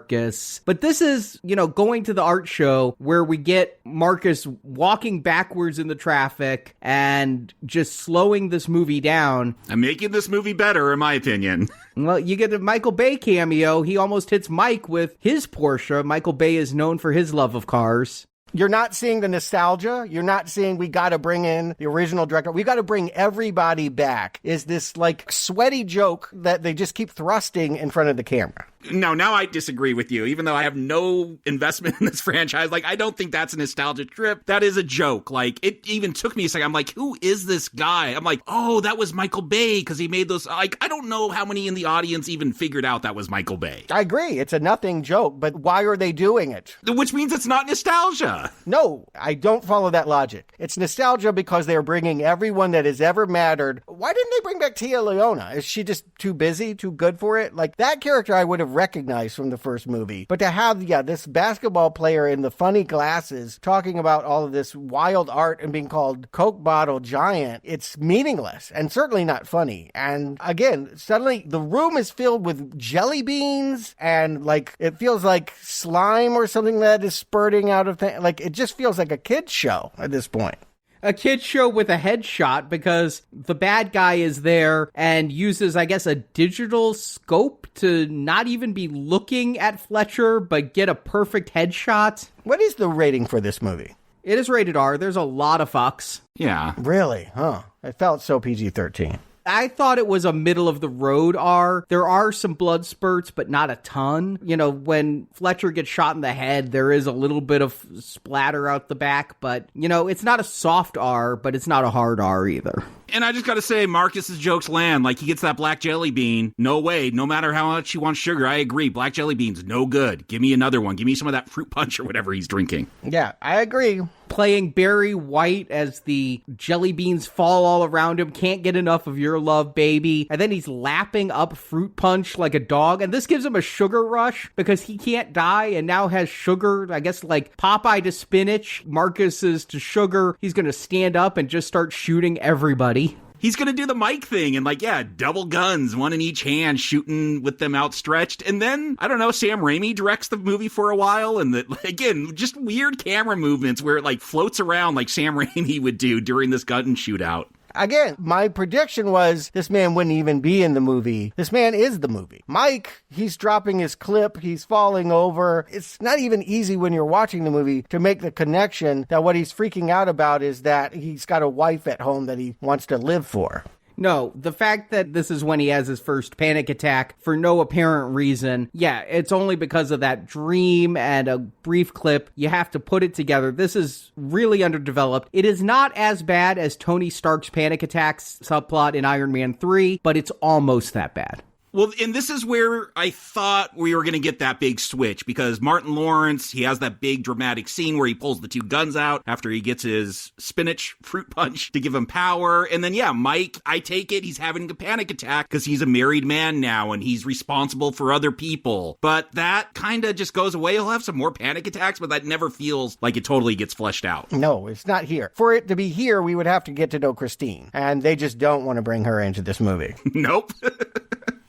But this is, going to the art show where we get Marcus walking backwards in the traffic and just slowing this movie down. I'm making this movie better, in my opinion. Well, you get a Michael Bay cameo. He almost hits Mike with his Porsche. Michael Bay is known for his love of cars. You're not seeing the nostalgia. You're not seeing we got to bring in the original director. We got to bring everybody back. Is this sweaty joke that they just keep thrusting in front of the camera? No, now I disagree with you. Even though I have no investment in this franchise, like, I don't think that's a nostalgia trip. That is a joke. Like, it even took me a second. I'm like, who is this guy? I'm like, oh, that was Michael Bay because he made those. Like, I don't know how many in the audience even figured out that was Michael Bay. I agree. It's a nothing joke, but why are they doing it? Which means it's not nostalgia. No, I don't follow that logic. It's nostalgia because they're bringing everyone that has ever mattered. Why didn't they bring back Tia Leona? Is she just too busy, too good for it? Like, that character I would have recognized from the first movie. But to have, this basketball player in the funny glasses talking about all of this wild art and being called Coke Bottle Giant, it's meaningless and certainly not funny. And again, suddenly the room is filled with jelly beans and like it feels like slime or something that is spurting out of things. Like, it just feels like a kid's show at this point. A kid's show with a headshot because the bad guy is there and uses, I guess, a digital scope to not even be looking at Fletcher, but get a perfect headshot. What is the rating for this movie? It is rated R. There's a lot of fucks. Yeah. Really? Huh. It felt so PG-13. I thought it was a middle-of-the-road R. There are some blood spurts, but not a ton. When Fletcher gets shot in the head, there is a little bit of splatter out the back, but, it's not a soft R, but it's not a hard R either. And I just gotta say, Marcus's jokes land. Like, he gets that black jelly bean. No way. No matter how much he wants sugar, I agree. Black jelly beans, no good. Give me another one. Give me some of that fruit punch or whatever he's drinking. Yeah, I agree. Playing Barry White as the jelly beans fall all around him. Can't get enough of your love, baby. And then he's lapping up fruit punch like a dog. And this gives him a sugar rush because he can't die and now has sugar. I guess like Popeye to spinach, Marcus is to sugar. He's going to stand up and just start shooting everybody. He's going to do the Mike thing and double guns, one in each hand, shooting with them outstretched. And then, I don't know, Sam Raimi directs the movie for a while. And again, just weird camera movements where it floats around like Sam Raimi would do during this gun shootout. Again, my prediction was this man wouldn't even be in the movie. This man is the movie. Mike, he's dropping his clip. He's falling over. It's not even easy when you're watching the movie to make the connection that what he's freaking out about is that he's got a wife at home that he wants to live for. No, the fact that this is when he has his first panic attack for no apparent reason, it's only because of that dream and a brief clip. You have to put it together. This is really underdeveloped. It is not as bad as Tony Stark's panic attacks subplot in Iron Man 3, but it's almost that bad. Well, and this is where I thought we were going to get that big switch, because Martin Lawrence, he has that big dramatic scene where he pulls the two guns out after he gets his spinach fruit punch to give him power. And then, Mike, I take it, he's having a panic attack because he's a married man now and he's responsible for other people. But that kind of just goes away. He'll have some more panic attacks, but that never feels like it totally gets fleshed out. No, it's not here. For it to be here, we would have to get to know Christine. And they just don't want to bring her into this movie. Nope.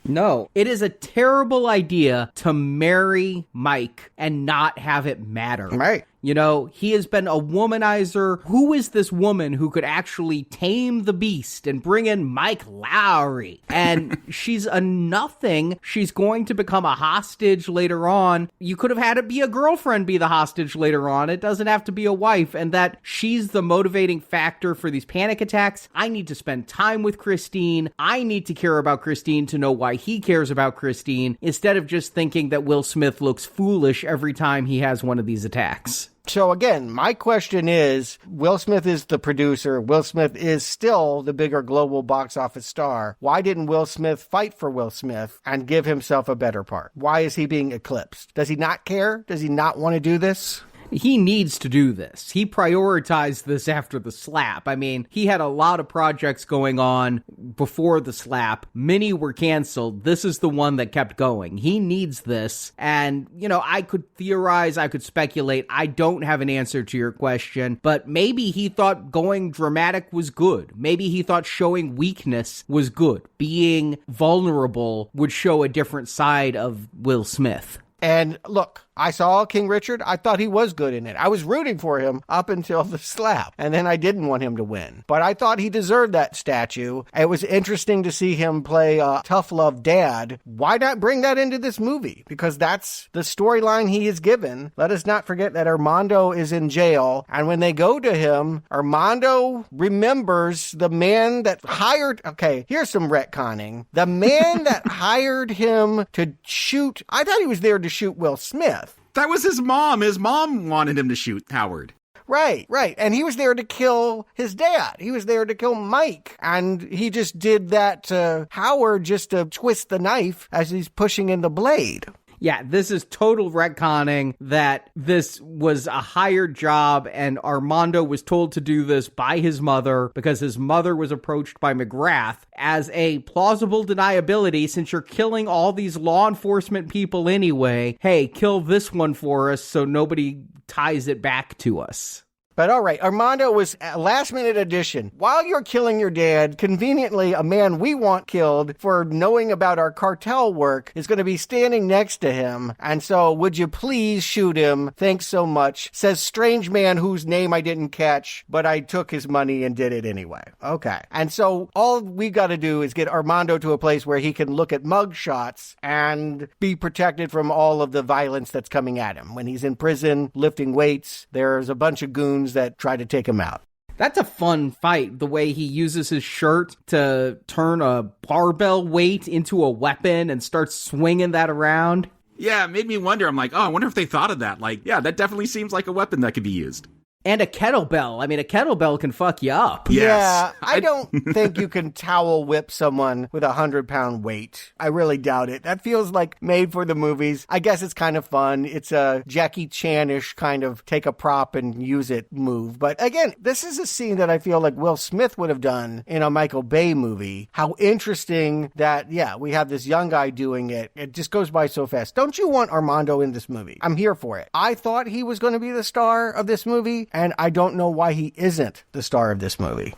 No, it is a terrible idea to marry Mike and not have it matter. Right. He has been a womanizer. Who is this woman who could actually tame the beast and bring in Mike Lowry? And she's a nothing. She's going to become a hostage later on. You could have had it be a girlfriend be the hostage later on. It doesn't have to be a wife. And that she's the motivating factor for these panic attacks. I need to spend time with Christine. I need to care about Christine to know why he cares about Christine, instead of just thinking that Will Smith looks foolish every time he has one of these attacks. So again, my question is, Will Smith is the producer. Will Smith is still the bigger global box office star. Why didn't Will Smith fight for Will Smith and give himself a better part? Why is he being eclipsed? Does he not care? Does he not want to do this? He needs to do this. He prioritized this after the slap. I mean, he had a lot of projects going on before the slap. Many were canceled. This is the one that kept going. He needs this. And, I could theorize, I could speculate. I don't have an answer to your question, but maybe he thought going dramatic was good. Maybe he thought showing weakness was good. Being vulnerable would show a different side of Will Smith. And look, I saw King Richard. I thought he was good in it. I was rooting for him up until the slap, and then I didn't want him to win. But I thought he deserved that statue. It was interesting to see him play a tough love dad. Why not bring that into this movie? Because that's the storyline he is given. Let us not forget that Armando is in jail, and when they go to him, Armando remembers the man that hired... Okay, here's some retconning. The man that hired him to shoot... I thought he was there to shoot Will Smith. That was his mom. His mom wanted him to shoot Howard. Right. And he was there to kill his dad. He was there to kill Mike. And he just did that to Howard just to twist the knife as he's pushing in the blade. Yeah, this is total retconning that this was a hired job and Armando was told to do this by his mother because his mother was approached by McGrath as a plausible deniability since you're killing all these law enforcement people anyway. Hey, kill this one for us so nobody ties it back to us. But all right, Armando was a last-minute addition. While you're killing your dad, conveniently, a man we want killed for knowing about our cartel work is going to be standing next to him. And so, would you please shoot him? Thanks so much. Says strange man whose name I didn't catch, but I took his money and did it anyway. Okay. And so, all we got to do is get Armando to a place where he can look at mug shots and be protected from all of the violence that's coming at him. When he's in prison, lifting weights, there's a bunch of goons that try to take him out. That's a fun fight, the way he uses his shirt to turn a barbell weight into a weapon and starts swinging that around. Yeah, it made me wonder. I'm like, oh, I wonder if they thought of that. Like, yeah, that definitely seems like a weapon that could be used. And a kettlebell. I mean, a kettlebell can fuck you up. Yes. Yeah, I don't think you can towel whip someone with 100-pound weight. I really doubt it. That feels like made for the movies. I guess it's kind of fun. It's a Jackie Chan-ish kind of take a prop and use it move. But again, this is a scene that I feel like Will Smith would have done in a Michael Bay movie. How interesting that, yeah, we have this young guy doing it. It just goes by so fast. Don't you want Armando in this movie? I'm here for it. I thought he was going to be the star of this movie. And I don't know why he isn't the star of this movie.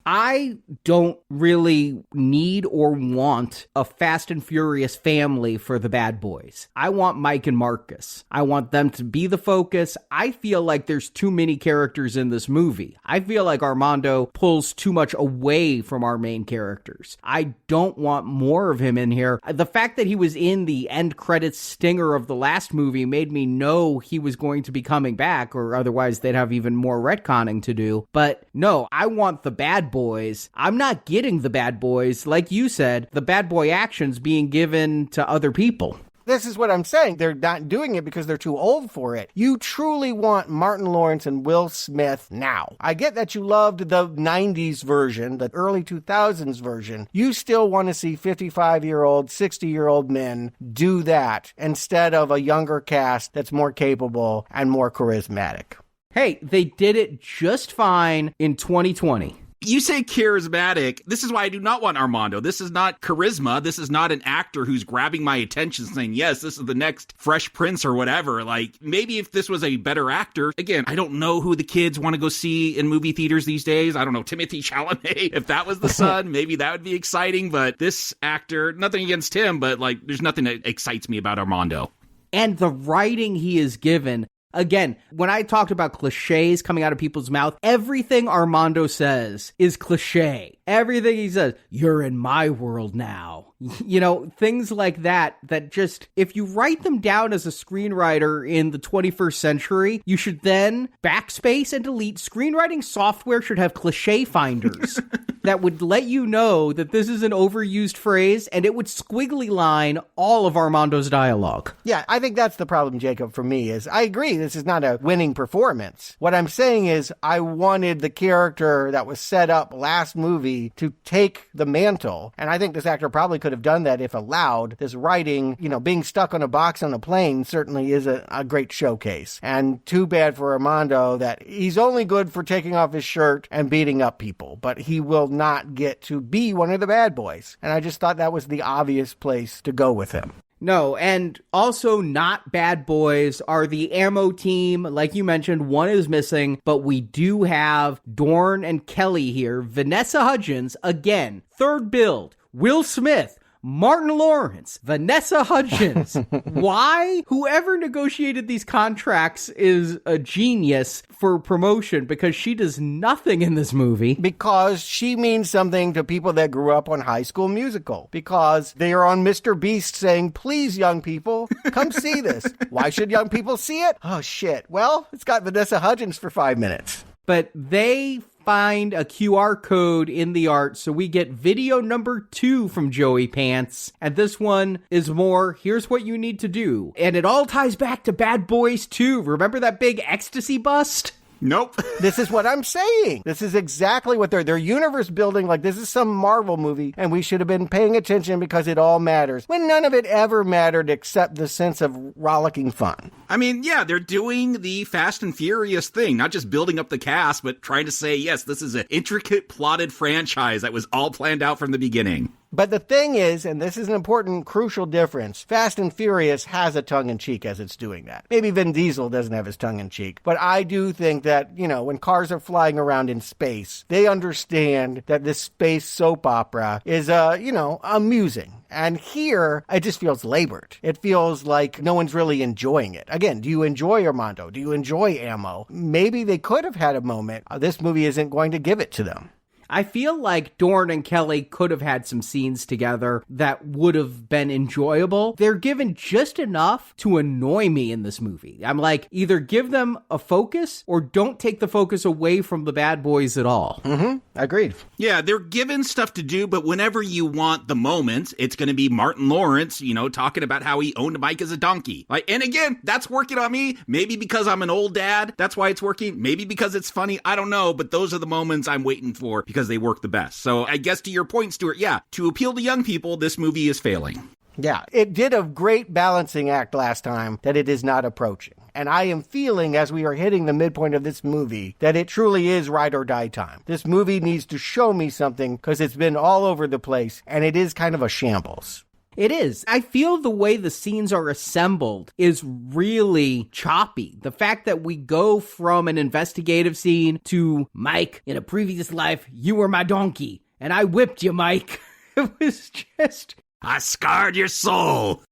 I don't really need or want a Fast and Furious family for the bad boys. I want Mike and Marcus. I want them to be the focus. I feel like there's too many characters in this movie. I feel like Armando pulls too much away from our main characters. I don't want more of him in here. The fact that he was in the end credits stinger of the last movie made me know he was going to be coming back, or otherwise they'd have even more retconning to do. But no, I want the bad boys. I'm not getting the bad boys. Like you said, the bad boy actions being given to other people. This is what I'm saying. They're not doing it because they're too old for it. You truly want Martin Lawrence and Will Smith now. I get that you loved the 90s version, the early 2000s version. You still want to see 55-year-old, 60-year-old men do that instead of a younger cast that's more capable and more charismatic. Hey, they did it just fine in 2020. You say charismatic. This is why I do not want Armando. This is not charisma. This is not an actor who's grabbing my attention saying, yes, this is the next Fresh Prince or whatever. Like, maybe if this was a better actor, again, I don't know who the kids want to go see in movie theaters these days. I don't know, Timothée Chalamet. If that was the son, maybe that would be exciting. But this actor, nothing against him, but like, there's nothing that excites me about Armando. And the writing he is given. Again, when I talked about cliches coming out of people's mouth, everything Armando says is cliche. Everything he says, you're in my world now. You know, things like that just, if you write them down as a screenwriter in the 21st century, you should then backspace and delete. Screenwriting software should have cliche finders that would let you know that this is an overused phrase, and it would squiggly line all of Armando's dialogue. Yeah, I think that's the problem, Jacob, for me, is I agree this is not a winning performance. What I'm saying is I wanted the character that was set up last movie to take the mantle, and I think this actor probably could have done that if allowed. This writing, you know, being stuck on a box on a plane certainly is a great showcase. And too bad for Armando that he's only good for taking off his shirt and beating up people, but he will not get to be one of the bad boys. And I just thought that was the obvious place to go with him. No, and also not bad boys are the ammo team. Like you mentioned, one is missing, but we do have Dorn and Kelly here. Vanessa Hudgens, again, third build. Will Smith, Martin Lawrence, Vanessa Hudgens. Why? Whoever negotiated these contracts is a genius for promotion because she does nothing in this movie. Because she means something to people that grew up on High School Musical. Because they are on Mr. Beast saying, please, young people, come see this. Why should young people see it? Oh, shit. Well, it's got Vanessa Hudgens for 5 minutes. But they find a QR code in the art, so we get video number 2 from Joey Pants. And this one is more, here's what you need to do. And it all ties back to Bad Boys 2. Remember that big ecstasy bust? Nope. This is what I'm saying. This is exactly what they're universe building. Like, this is some Marvel movie, and we should have been paying attention because it all matters. When none of it ever mattered except the sense of rollicking fun. I mean, yeah, they're doing the Fast and Furious thing, not just building up the cast, but trying to say, yes, this is an intricate plotted franchise that was all planned out from the beginning. But the thing is, and this is an important, crucial difference, Fast and Furious has a tongue-in-cheek as it's doing that. Maybe Vin Diesel doesn't have his tongue-in-cheek, but I do think that, you know, when cars are flying around in space, they understand that this space soap opera is, amusing. And here, it just feels labored. It feels like no one's really enjoying it. Again, do you enjoy Armando? Do you enjoy Ammo? Maybe they could have had a moment. This movie isn't going to give it to them. I feel like Dorn and Kelly could have had some scenes together that would have been enjoyable. They're given just enough to annoy me in this movie. I'm like, either give them a focus or don't take the focus away from the bad boys at all. Mm-hmm. Agreed. Yeah, they're given stuff to do, but whenever you want the moment, it's going to be Martin Lawrence, talking about how he owned Mike as a donkey. And again, that's working on me. Maybe because I'm an old dad, that's why it's working. Maybe because it's funny. I don't know, but those are the moments I'm waiting for because they work the best. So I guess to your point, Stuart, yeah, to appeal to young people, this movie is failing. Yeah, it did a great balancing act last time that it is not approaching. And I am feeling, as we are hitting the midpoint of this movie, that it truly is ride or die time. This movie needs to show me something because it's been all over the place, and it is kind of a shambles. It is. I feel the way the scenes are assembled is really choppy. The fact that we go from an investigative scene to, Mike, in a previous life, you were my donkey, and I whipped you, Mike. It was just... I scarred your soul.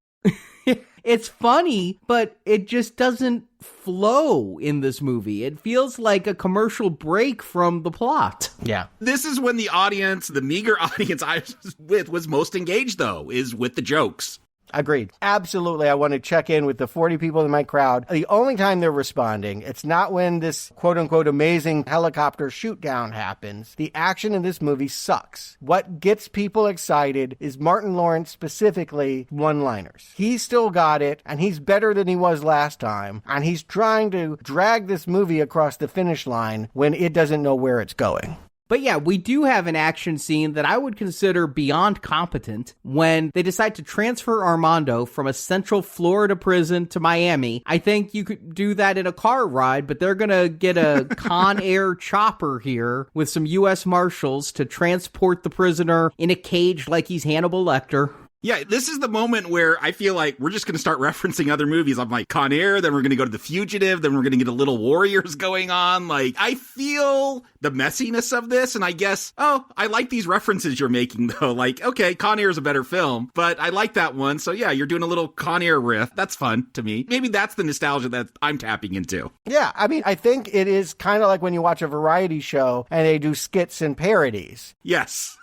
It's funny, but it just doesn't flow in this movie. It feels like a commercial break from the plot. Yeah. This is when the audience, the meager audience I was with, was most engaged, though, is with the jokes. Agreed. Absolutely. I want to check in with the 40 people in my crowd. The only time they're responding, it's not when this quote-unquote amazing helicopter shoot down happens. The action in this movie sucks. What gets people excited is Martin Lawrence, specifically one-liners. He's still got it, and he's better than he was last time, and he's trying to drag this movie across the finish line when it doesn't know where it's going. But yeah, we do have an action scene that I would consider beyond competent when they decide to transfer Armando from a Central Florida prison to Miami. I think you could do that in a car ride, but they're going to get a Con Air chopper here with some U.S. Marshals to transport the prisoner in a cage like he's Hannibal Lecter. Yeah, this is the moment where I feel like we're just going to start referencing other movies. I'm like, Con Air, then we're going to go to The Fugitive, then we're going to get a Little Warriors going on. Like, I feel the messiness of this, and I guess, I like these references you're making, though. Like, okay, Con Air is a better film, but I like that one. So yeah, you're doing a little Con Air riff. That's fun to me. Maybe that's the nostalgia that I'm tapping into. Yeah, I mean, I think it is kind of like when you watch a variety show and they do skits and parodies. Yes.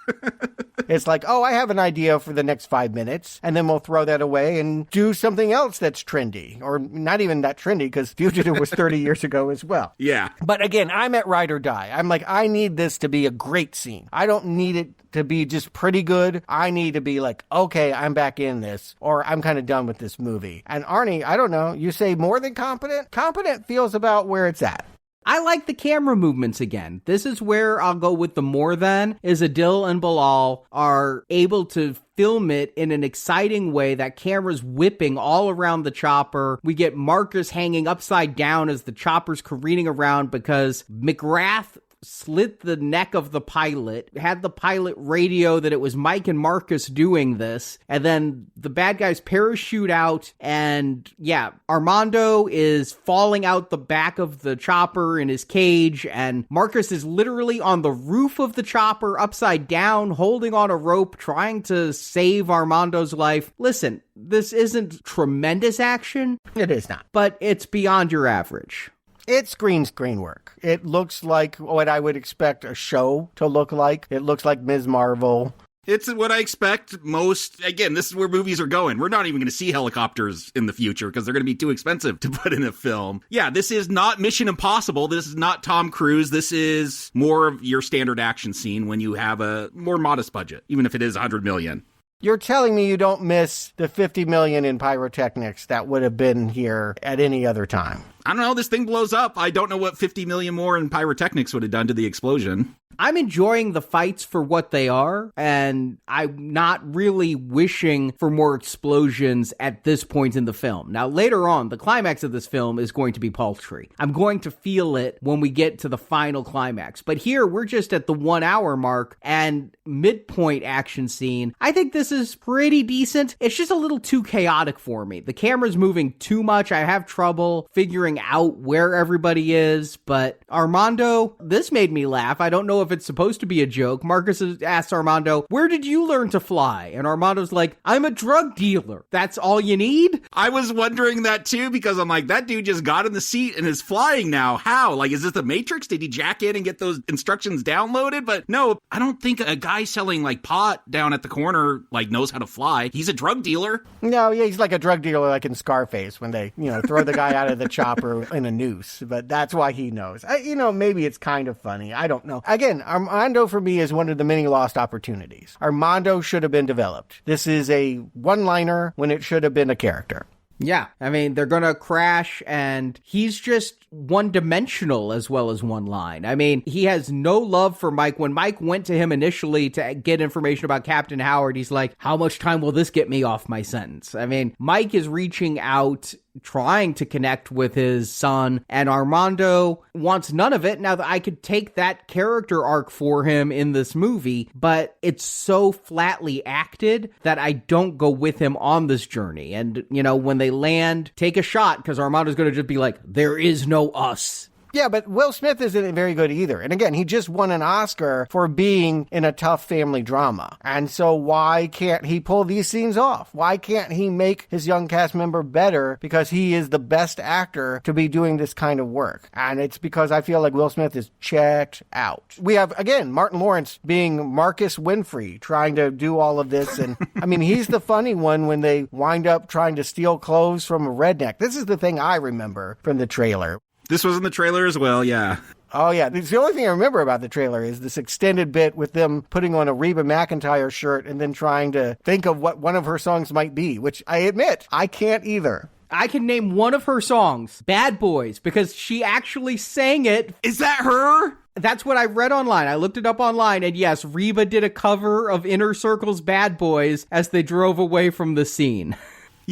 It's like, I have an idea for the next 5 minutes, and then we'll throw that away and do something else that's trendy, or not even that trendy, because Fugitive was 30 years ago as well. Yeah. But again, I'm at ride or die. I'm like, I need this to be a great scene. I don't need it to be just pretty good. I need to be like, okay, I'm back in this, or I'm kind of done with this movie. And Arnie, I don't know, you say more than competent? Competent feels about where it's at. I like the camera movements again. This is where I'll go with the more than, is Adil and Bilal are able to film it in an exciting way. That camera's whipping all around the chopper. We get Marcus hanging upside down as the chopper's careening around because McGrath slit the neck of the pilot, had the pilot radio that it was Mike and Marcus doing this, and then the bad guys parachute out, and yeah, Armando is falling out the back of the chopper in his cage, and Marcus is literally on the roof of the chopper, upside down, holding on a rope, trying to save Armando's life. Listen, this isn't tremendous action. It is not. But it's beyond your average. It's green screen work. It looks like what I would expect a show to look like. It looks like Ms. Marvel. It's what I expect most. Again, this is where movies are going. We're not even going to see helicopters in the future because they're going to be too expensive to put in a film. Yeah, this is not Mission Impossible. This is not Tom Cruise. This is more of your standard action scene when you have a more modest budget, even if it is $100 million. You're telling me you don't miss the $50 million in pyrotechnics that would have been here at any other time? I don't know. This thing blows up. I don't know what $50 million more in pyrotechnics would have done to the explosion. I'm enjoying the fights for what they are, and I'm not really wishing for more explosions at this point in the film. Now, later on, the climax of this film is going to be paltry. I'm going to feel it when we get to the final climax. But here, we're just at the 1 hour mark, and midpoint action scene. I think this is pretty decent. It's just a little too chaotic for me. The camera's moving too much. I have trouble figuring out where everybody is, but Armando, this made me laugh. I don't know if it's supposed to be a joke. Marcus asks Armando, "Where did you learn to fly?" And Armando's like, "I'm a drug dealer. That's all you need?" I was wondering that too, because I'm like, that dude just got in the seat and is flying now. How? Like, is this the Matrix? Did he jack in and get those instructions downloaded? But no, I don't think a guy selling like pot down at the corner like knows how to fly. He's a drug dealer. No, yeah, he's like a drug dealer like in Scarface when they, throw the guy out of the chopper in a noose. But that's why he knows. Maybe it's kind of funny. I don't know. Again, Armando for me is one of the many lost opportunities. Armando should have been developed. This is a one-liner when it should have been a character. Yeah, I mean, they're gonna crash, and he's just one-dimensional as well as one line. I mean, he has no love for Mike. When Mike went to him initially to get information about Captain Howard, he's like, how much time will this get me off my sentence? I mean, Mike is reaching out, trying to connect with his son, and Armando wants none of it. Now, I could take that character arc for him in this movie, but it's so flatly acted that I don't go with him on this journey. And, when they land, take a shot, because Armando's going to just be like, there is no us. Yeah, but Will Smith isn't very good either. And again, he just won an Oscar for being in a tough family drama. And so why can't he pull these scenes off? Why can't he make his young cast member better? Because he is the best actor to be doing this kind of work. And it's because I feel like Will Smith is checked out. We have, again, Martin Lawrence being Marcus Winfrey, trying to do all of this. And I mean, he's the funny one when they wind up trying to steal clothes from a redneck. This is the thing I remember from the trailer. This was in the trailer as well, yeah. Oh, yeah. The only thing I remember about the trailer is this extended bit with them putting on a Reba McEntire shirt and then trying to think of what one of her songs might be, which I admit, I can't either. I can name one of her songs, Bad Boys, because she actually sang it. Is that her? That's what I read online. I looked it up online, and yes, Reba did a cover of Inner Circle's Bad Boys as they drove away from the scene.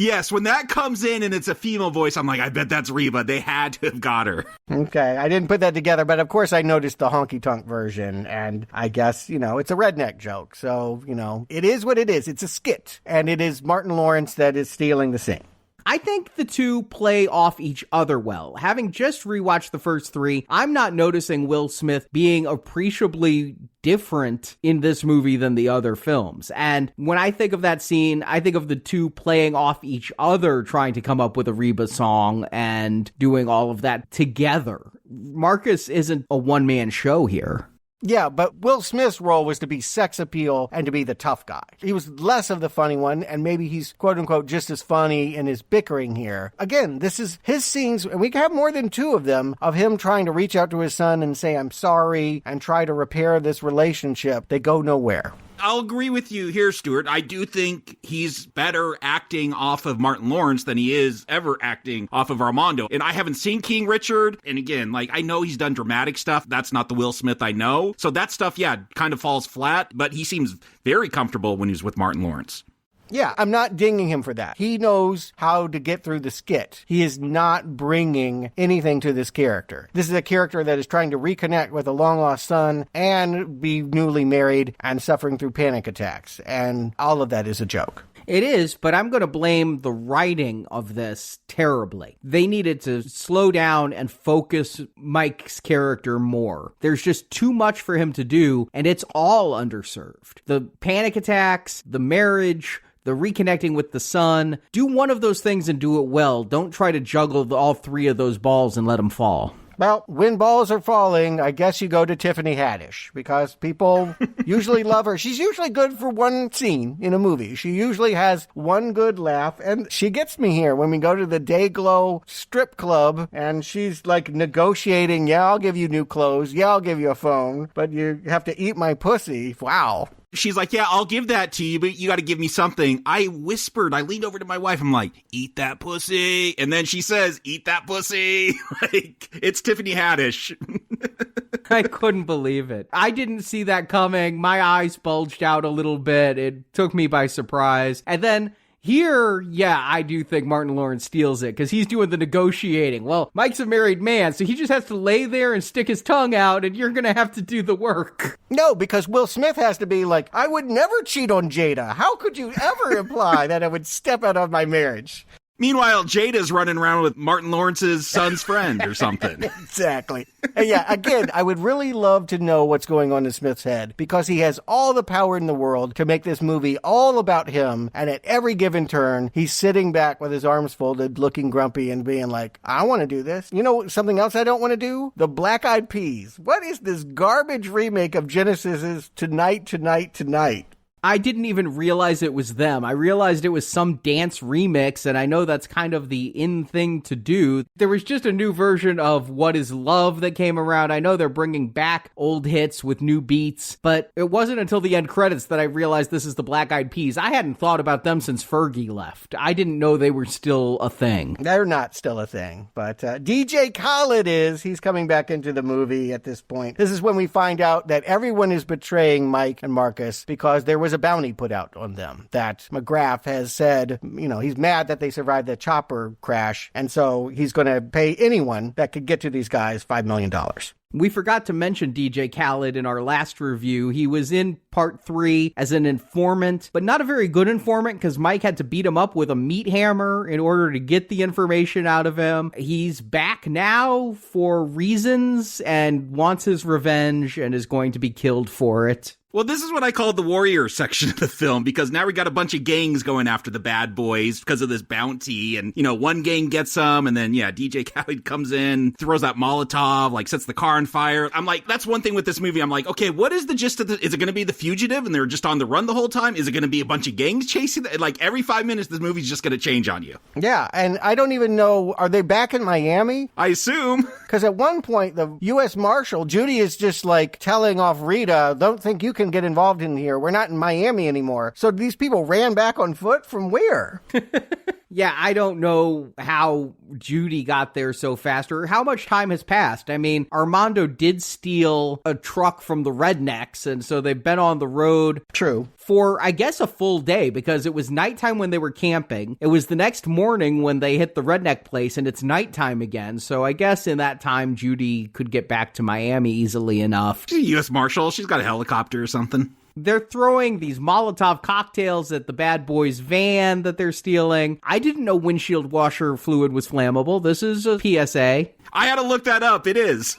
Yes, when that comes in and it's a female voice, I'm like, I bet that's Reba. They had to have got her. Okay, I didn't put that together, but of course I noticed the honky-tonk version, and I guess, it's a redneck joke. So, it is what it is. It's a skit, and it is Martin Lawrence that is stealing the scene. I think the two play off each other well. Having just rewatched the first three, I'm not noticing Will Smith being appreciably different in this movie than the other films. And when I think of that scene, I think of the two playing off each other, trying to come up with a Reba song and doing all of that together. Marcus isn't a one-man show here. Yeah, but Will Smith's role was to be sex appeal and to be the tough guy. He was less of the funny one, and maybe he's quote-unquote just as funny in his bickering here. Again, this is his scenes, and we have more than two of them, of him trying to reach out to his son and say, I'm sorry, and try to repair this relationship. They go nowhere. I'll agree with you here, Stuart. I do think he's better acting off of Martin Lawrence than he is ever acting off of Armando. And I haven't seen King Richard. And again, I know he's done dramatic stuff. That's not the Will Smith I know. So that stuff, kind of falls flat. But he seems very comfortable when he's with Martin Lawrence. Yeah, I'm not dinging him for that. He knows how to get through the skit. He is not bringing anything to this character. This is a character that is trying to reconnect with a long-lost son and be newly married and suffering through panic attacks. And all of that is a joke. It is, but I'm going to blame the writing of this terribly. They needed to slow down and focus Mike's character more. There's just too much for him to do, and it's all underserved. The panic attacks, the marriage, the reconnecting with the son. Do one of those things and do it well. Don't try to juggle all three of those balls and let them fall. Well, when balls are falling, I guess you go to Tiffany Haddish, because people usually love her. She's usually good for one scene in a movie. She usually has one good laugh, and she gets me here when we go to the Dayglow strip club, and she's like negotiating, yeah, I'll give you new clothes, yeah, I'll give you a phone, but you have to eat my pussy. Wow. She's like, yeah, I'll give that to you, but you got to give me something. I leaned over to my wife. I'm like, eat that pussy. And then she says, eat that pussy. Like, it's Tiffany Haddish. I couldn't believe it. I didn't see that coming. My eyes bulged out a little bit. It took me by surprise. And then here, yeah, I do think Martin Lawrence steals it, because he's doing the negotiating. Well, Mike's a married man, so he just has to lay there and stick his tongue out, and you're going to have to do the work. No, because Will Smith has to be like, I would never cheat on Jada. How could you ever imply that I would step out of my marriage? Meanwhile, Jada's running around with Martin Lawrence's son's friend or something. Exactly. And yeah, again, I would really love to know what's going on in Smith's head, because he has all the power in the world to make this movie all about him. And at every given turn, he's sitting back with his arms folded, looking grumpy and being like, I want to do this. You know something else I don't want to do? The Black Eyed Peas. What is this garbage remake of Genesis's Tonight, Tonight, Tonight? I didn't even realize it was them. I realized it was some dance remix, and I know that's kind of the in thing to do. There was just a new version of What Is Love that came around. I know they're bringing back old hits with new beats, but it wasn't until the end credits that I realized this is the Black Eyed Peas. I hadn't thought about them since Fergie left. I didn't know they were still a thing. They're not still a thing, but DJ Khaled is. He's coming back into the movie at this point. This is when we find out that everyone is betraying Mike and Marcus because there was a bounty put out on them that McGrath has said, he's mad that they survived the chopper crash, and so he's going to pay anyone that could get to these guys $5 million. We forgot to mention DJ Khaled in our last review. He was in part 3 as an informant, but not a very good informant, because Mike had to beat him up with a meat hammer in order to get the information out of him. He's back now for reasons and wants his revenge and is going to be killed for it. Well, this is what I call the warrior section of the film, because now we got a bunch of gangs going after the bad boys because of this bounty. And, one gang gets them, and then, DJ Khaled comes in, throws that Molotov, sets the car on fire. I'm like, that's one thing with this movie. I'm like, okay, what is the gist of is it going to be the fugitive and they're just on the run the whole time? Is it going to be a bunch of gangs chasing them? Every 5 minutes, this movie's just going to change on you. Yeah, and I don't even know, are they back in Miami? I assume. Because at one point, the U.S. Marshal, Judy, is just telling off Rita, don't think you can get involved in here. We're not in Miami anymore. So these people ran back on foot from where? Yeah, I don't know how Judy got there so fast or how much time has passed. I mean, Armando did steal a truck from the Rednecks, and so they've been on the road. True. For, I guess, a full day, because it was nighttime when they were camping. It was the next morning when they hit the Redneck place, and it's nighttime again. So I guess in that time, Judy could get back to Miami easily enough. She's a U.S. Marshal. She's got a helicopter or something. They're throwing these Molotov cocktails at the bad boys' van that they're stealing. I didn't know windshield washer fluid was flammable. This is a PSA. I had to look that up. It is.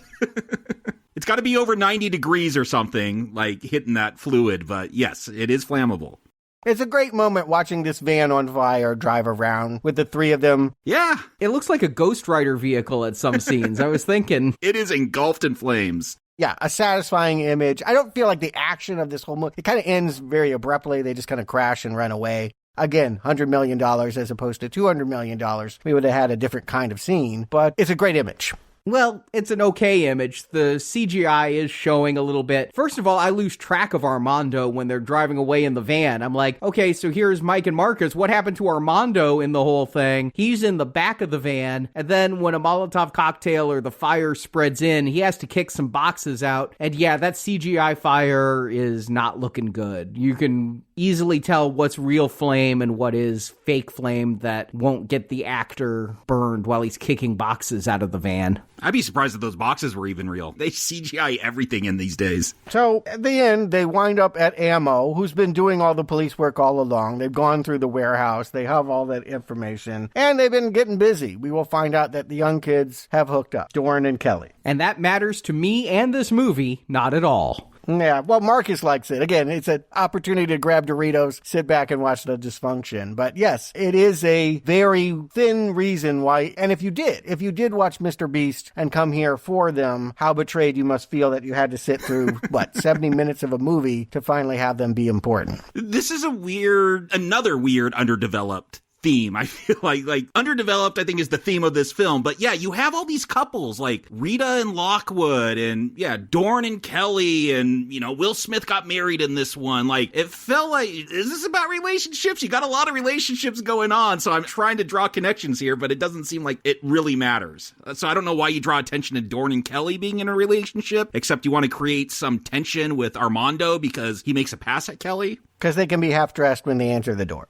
It's got to be over 90 degrees or something, hitting that fluid. But yes, it is flammable. It's a great moment watching this van on fire drive around with the three of them. Yeah. It looks like a Ghost Rider vehicle at some scenes. I was thinking. It is engulfed in flames. Yeah, a satisfying image. I don't feel like the action of this whole movie, it kind of ends very abruptly. They just kind of crash and run away. Again, $100 million as opposed to $200 million. We would have had a different kind of scene, but it's a great image. Well, it's an okay image. The CGI is showing a little bit. First of all, I lose track of Armando when they're driving away in the van. I'm like, okay, so here's Mike and Marcus. What happened to Armando in the whole thing? He's in the back of the van. And then when a Molotov cocktail or the fire spreads in, he has to kick some boxes out. And yeah, that CGI fire is not looking good. You can easily tell what's real flame and what is fake flame that won't get the actor burned while he's kicking boxes out of the van. I'd be surprised if those boxes were even real. They CGI everything in these days. So at the end, they wind up at Ammo, who's been doing all the police work all along. They've gone through the warehouse. They have all that information. And they've been getting busy. We will find out that the young kids have hooked up, Dorn and Kelly. And that matters to me and this movie not at all. Yeah, well, Marcus likes it. Again, it's an opportunity to grab Doritos, sit back and watch the dysfunction. But yes, it is a very thin reason why. And if you did watch Mr. Beast and come here for them, how betrayed you must feel that you had to sit through, 70 minutes of a movie to finally have them be important. This is another weird underdeveloped theme. I feel like underdeveloped, I think, is the theme of this film. But yeah, you have all these couples like Rita and Lockwood and Dorn and Kelly and, Will Smith got married in this one. Like, it felt like, is this about relationships? You got a lot of relationships going on. So I'm trying to draw connections here, but it doesn't seem like it really matters. So I don't know why you draw attention to Dorn and Kelly being in a relationship, except you want to create some tension with Armando because he makes a pass at Kelly. Because they can be half-dressed when they enter the door.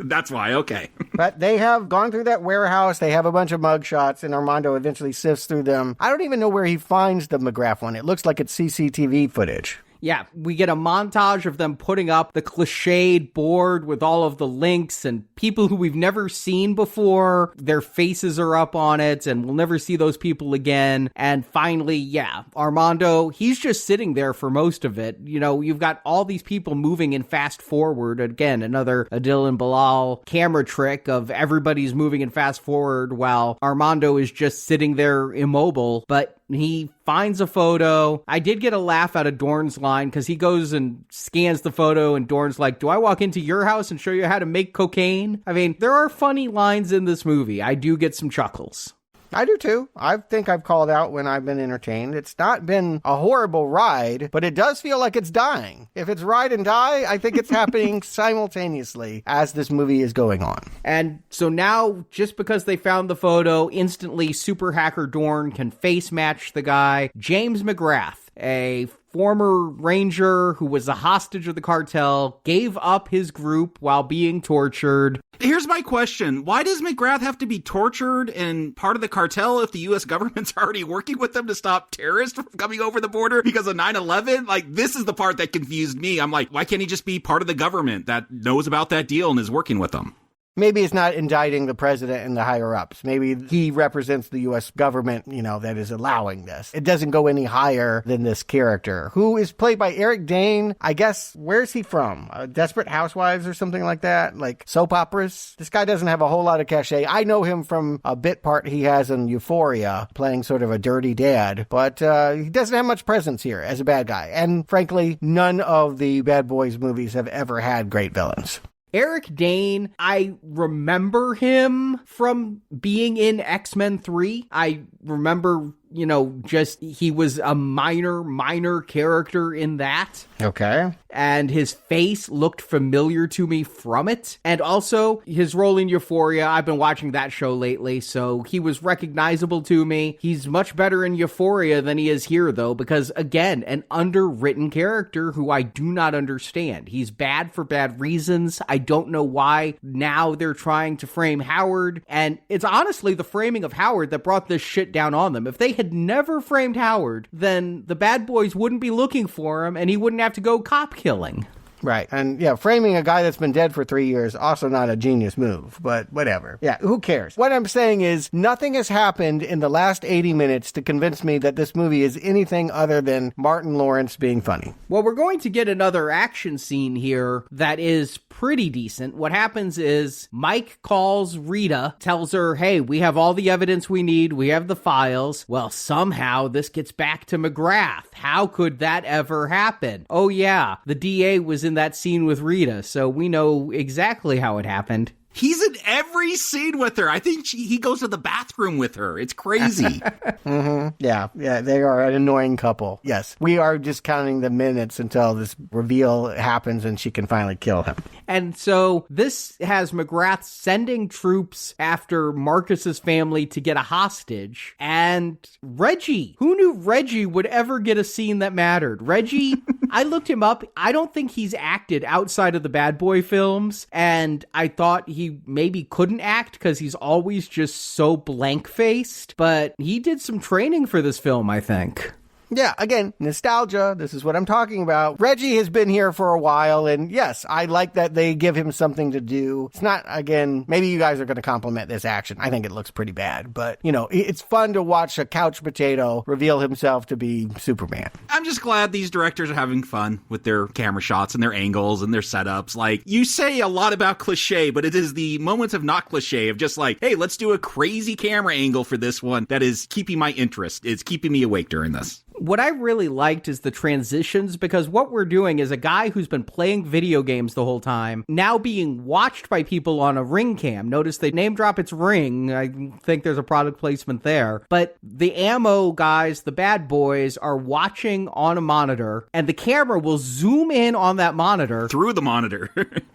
That's why, okay. But they have gone through that warehouse. They have a bunch of mugshots, and Armando eventually sifts through them. I don't even know where he finds the McGrath one. It looks like it's CCTV footage. Yeah, we get a montage of them putting up the cliched board with all of the links and people who we've never seen before. Their faces are up on it, and we'll never see those people again. And finally, Armando, he's just sitting there for most of it. You've got all these people moving in fast forward. Again, another Adil and Bilal camera trick of everybody's moving in fast forward while Armando is just sitting there immobile. But he finds a photo. I did get a laugh out of Dorn's line because he goes and scans the photo and Dorn's like, do I walk into your house and show you how to make cocaine? I mean, there are funny lines in this movie. I do get some chuckles. I do too. I think I've called out when I've been entertained. It's not been a horrible ride, but it does feel like it's dying. If it's ride and die, I think it's happening simultaneously as this movie is going on. And so now, just because they found the photo, instantly Super Hacker Dorn can face match the guy. James McGrath, a former ranger who was a hostage of the cartel, gave up his group while being tortured. Here's my question. Why does McGrath have to be tortured and part of the cartel if the U.S. government's already working with them to stop terrorists from coming over the border because of 9/11? Like, this is the part that confused me. I'm like, why can't he just be part of the government that knows about that deal and is working with them? Maybe it's not indicting the president and the higher-ups. Maybe he represents the U.S. government, that is allowing this. It doesn't go any higher than this character, who is played by Eric Dane. I guess, where's he from? Desperate Housewives or something like that? Like soap operas? This guy doesn't have a whole lot of cachet. I know him from a bit part he has in Euphoria, playing sort of a dirty dad, but he doesn't have much presence here as a bad guy. And frankly, none of the Bad Boys movies have ever had great villains. Eric Dane, I remember him from being in X-Men 3. I remember, he was a minor character in that. Okay. And his face looked familiar to me from it. And also, his role in Euphoria, I've been watching that show lately, so he was recognizable to me. He's much better in Euphoria than he is here, though, because, again, an underwritten character who I do not understand. He's bad for bad reasons. I don't know why now they're trying to frame Howard, and it's honestly the framing of Howard that brought this shit down on them. If they had never framed Howard, then the bad boys wouldn't be looking for him, and he wouldn't have to go cop killing. Right. And framing a guy that's been dead for 3 years, also not a genius move, but whatever. Yeah, who cares? What I'm saying is nothing has happened in the last 80 minutes to convince me that this movie is anything other than Martin Lawrence being funny. Well, we're going to get another action scene here that is pretty decent. What happens is Mike calls Rita, tells her, hey, we have all the evidence we need. We have the files. Well, somehow this gets back to McGrath. How could that ever happen? Oh, yeah, the DA was in that scene with Rita, so we know exactly how it happened. He's in every scene with her. I think he goes to the bathroom with her. It's crazy. Yeah, they are an annoying couple. Yes, we are just counting the minutes until this reveal happens and she can finally kill him. And so this has McGrath sending troops after Marcus's family to get a hostage. And Reggie, who knew Reggie would ever get a scene that mattered? Reggie, I looked him up. I don't think he's acted outside of the Bad Boy films, and I thought he maybe couldn't act because he's always just so blank-faced, but he did some training for this film, I think. Yeah, again, nostalgia. This is what I'm talking about. Reggie has been here for a while, and yes, I like that they give him something to do. It's not, again, maybe you guys are going to compliment this action. I think it looks pretty bad, but, you know, it's fun to watch a couch potato reveal himself to be Superman. I'm just glad these directors are having fun with their camera shots and their angles and their setups. Like, you say a lot about cliche, but it is the moments of not cliche of just like, hey, let's do a crazy camera angle for this one that is keeping my interest. It's keeping me awake during this. What I really liked is the transitions, because what we're doing is a guy who's been playing video games the whole time, now being watched by people on a Ring cam. Notice they name drop its Ring. I think there's a product placement there. But the ammo guys, the bad boys, are watching on a monitor, and the camera will zoom in on that monitor. Through the monitor.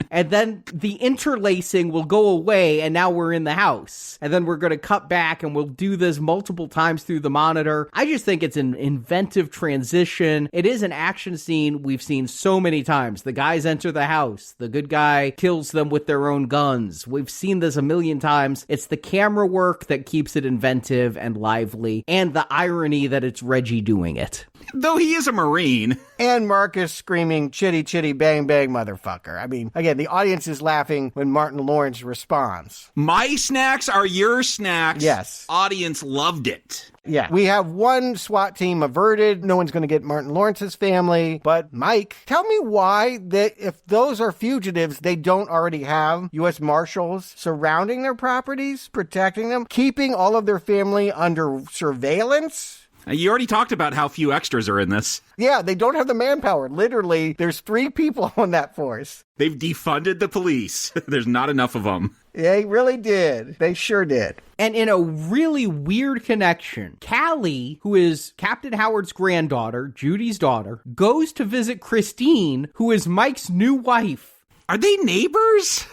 And then the interlacing will go away, and now we're in the house. And then we're going to cut back, and we'll do this multiple times through the monitor. I just think it's an inventive transition. It is an action scene we've seen so many times. The guys enter the house. The good guy kills them with their own guns. We've seen this a million times. It's the camera work that keeps it inventive and lively, and the irony that it's Reggie doing it. Though he is a Marine. And Marcus screaming, chitty, chitty, bang, bang, motherfucker. I mean, again, the audience is laughing when Martin Lawrence responds. My snacks are your snacks. Yes. Audience loved it. Yeah. We have one SWAT team averted. No one's going to get Martin Lawrence's family. But Mike, tell me why that if those are fugitives, they don't already have U.S. Marshals surrounding their properties, protecting them, keeping all of their family under surveillance? You already talked about how few extras are in this. Yeah, they don't have the manpower. Literally, there's 3 people on that force. They've defunded the police. There's not enough of them. They really did. They sure did. And in a really weird connection, Callie, who is Captain Howard's granddaughter, Judy's daughter, goes to visit Christine, who is Mike's new wife. Are they neighbors?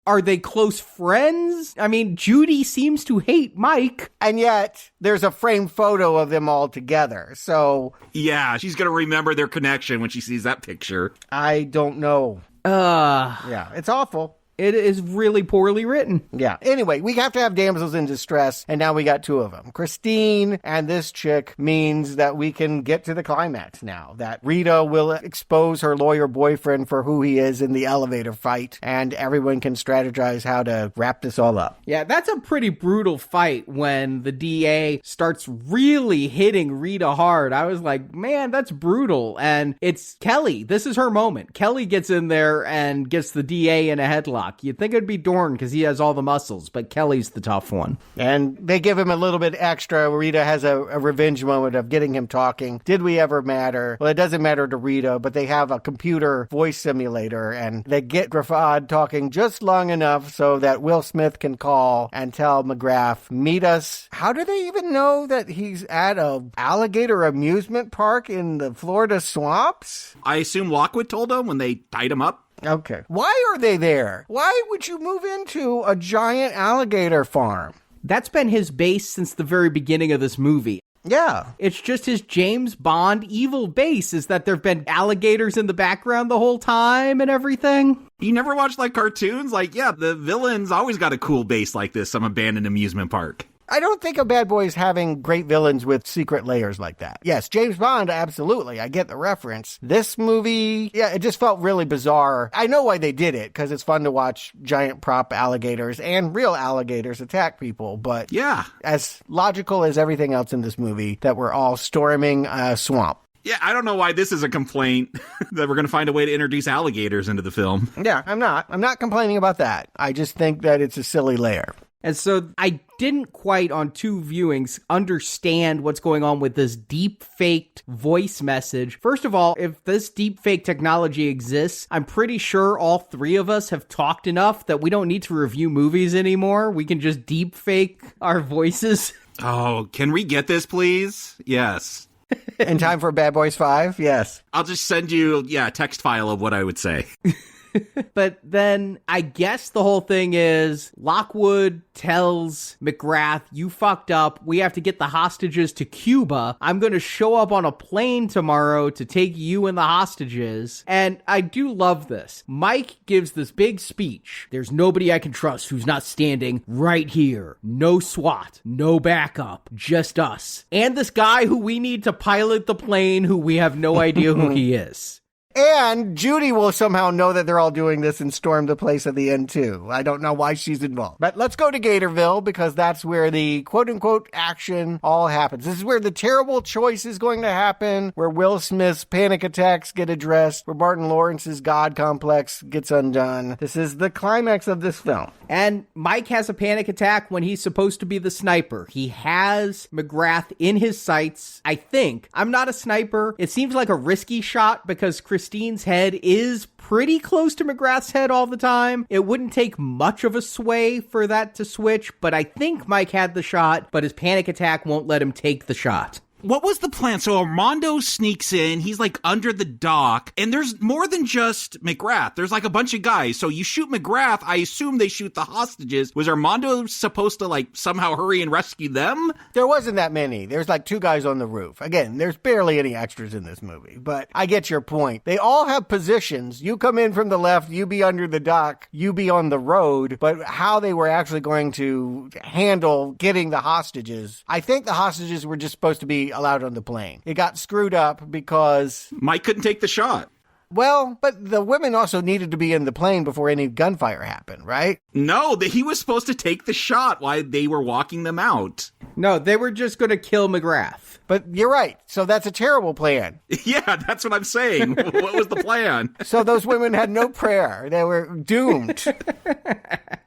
Are they close friends? I mean, Judy seems to hate Mike. And yet, there's a framed photo of them all together, so... Yeah, she's going to remember their connection when she sees that picture. I don't know. Yeah, it's awful. It is really poorly written. Yeah. Anyway, we have to have damsels in distress, and now we got 2 of them. Christine and this chick means that we can get to the climax now. That Rita will expose her lawyer boyfriend for who he is in the elevator fight, and everyone can strategize how to wrap this all up. Yeah, that's a pretty brutal fight when the DA starts really hitting Rita hard. I was like, man, that's brutal. And it's Kelly. This is her moment. Kelly gets in there and gets the DA in a headlock. You'd think it'd be Dorn because he has all the muscles, but Kelly's the tough one. And they give him a little bit extra. Rita has a revenge moment of getting him talking. Did we ever matter? Well, it doesn't matter to Rita, but they have a computer voice simulator, and they get Grafad talking just long enough so that Will Smith can call and tell McGrath, meet us. How do they even know that he's at a alligator amusement park in the Florida swamps? I assume Lockwood told them when they tied him up. Okay. Why are they there? Why would you move into a giant alligator farm? That's been his base since the very beginning of this movie. Yeah. It's just his James Bond evil base, is that there've been alligators in the background the whole time and everything. You never watched like cartoons? Like, yeah, the villains always got a cool base like this, some abandoned amusement park. I don't think of Bad Boys having great villains with secret layers like that. Yes, James Bond, absolutely. I get the reference. This movie, yeah, it just felt really bizarre. I know why they did it, because it's fun to watch giant prop alligators and real alligators attack people, but yeah, as logical as everything else in this movie, that we're all storming a swamp. Yeah, I don't know why this is a complaint that we're going to find a way to introduce alligators into the film. Yeah, I'm not complaining about that. I just think that it's a silly layer. And so I didn't quite, on 2 viewings, understand what's going on with this deep-faked voice message. First of all, if this deep-fake technology exists, I'm pretty sure all 3 of us have talked enough that we don't need to review movies anymore. We can just deep-fake our voices. Oh, can we get this, please? Yes. In time for Bad Boys 5? Yes. I'll just send you, a text file of what I would say. But then I guess the whole thing is Lockwood tells McGrath, you fucked up. We have to get the hostages to Cuba. I'm going to show up on a plane tomorrow to take you and the hostages. And I do love this. Mike gives this big speech. There's nobody I can trust who's not standing right here. No SWAT, no backup, just us. And this guy who we need to pilot the plane who we have no idea who he is. And Judy will somehow know that they're all doing this and storm the place at the end, too. I don't know why she's involved. But let's go to Gatorville, because that's where the quote-unquote action all happens. This is where the terrible choice is going to happen, where Will Smith's panic attacks get addressed, where Martin Lawrence's God complex gets undone. This is the climax of this film. And Mike has a panic attack when he's supposed to be the sniper. He has McGrath in his sights, I think. I'm not a sniper. It seems like a risky shot because Christine's head is pretty close to McGrath's head all the time. It wouldn't take much of a sway for that to switch, but I think Mike had the shot, but his panic attack won't let him take the shot. What was the plan? So Armando sneaks in, he's like under the dock, and there's more than just McGrath. There's like a bunch of guys. So you shoot McGrath, I assume they shoot the hostages. Was Armando supposed to like somehow hurry and rescue them? There wasn't that many. There's like 2 guys on the roof. Again, there's barely any extras in this movie, but I get your point. They all have positions. You come in from the left, you be under the dock, you be on the road, but how they were actually going to handle getting the hostages, I think the hostages were just supposed to be allowed on the plane. It got screwed up because Mike couldn't take the shot. Well, but the women also needed to be in the plane before any gunfire happened, right? No, he was supposed to take the shot while they were walking them out. No, they were just going to kill McGrath. But you're right. So that's a terrible plan. Yeah, that's what I'm saying. What was the plan? So those women had no prayer. They were doomed.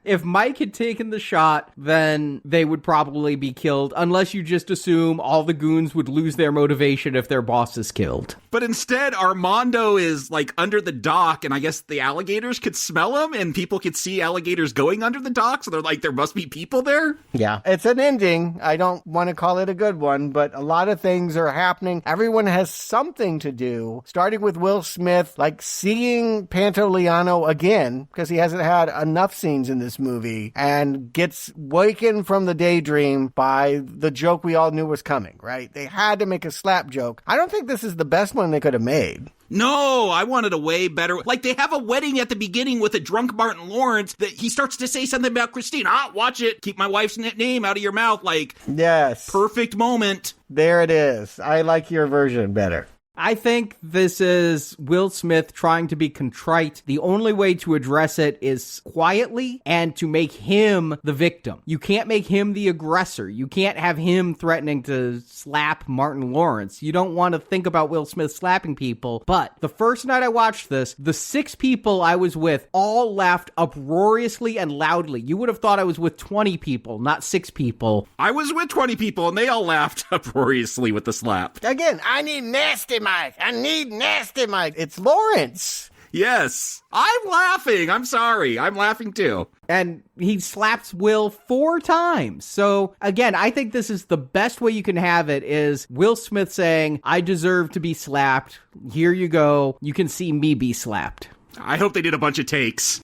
If Mike had taken the shot, then they would probably be killed, unless you just assume all the goons would lose their motivation if their boss is killed. But instead, Armando is like under the dock, and I guess the alligators could smell him, and people could see alligators going under the dock, so they're like, there must be people there? Yeah. It's an ending. I don't want to call it a good one, but a lot of things are happening. Everyone has something to do, starting with Will Smith, like seeing Pantoliano again, because he hasn't had enough scenes in this movie, and gets wakened from the daydream by the joke we all knew was coming, right? They had to make a slap joke. I don't think this is the best one they could have made. No, I wanted a way better. Like, they have a wedding at the beginning with a drunk Martin Lawrence that he starts to say something about Christine. Watch it. Keep my wife's name out of your mouth. Like, yes. Perfect moment. There it is. I like your version better. I think this is Will Smith trying to be contrite. The only way to address it is quietly and to make him the victim. You can't make him the aggressor. You can't have him threatening to slap Martin Lawrence. You don't want to think about Will Smith slapping people. But the first night I watched this, the 6 people I was with all laughed uproariously and loudly. You would have thought I was with 20 people, not 6 people. I was with 20 people and they all laughed uproariously with the slap. Again, I need nasty Mike. I need nasty Mike. It's Lawrence. Yes. I'm laughing. I'm sorry. I'm laughing too. And he slaps Will 4 times. So again, I think this is the best way you can have it is Will Smith saying, I deserve to be slapped. Here you go. You can see me be slapped. I hope they did a bunch of takes.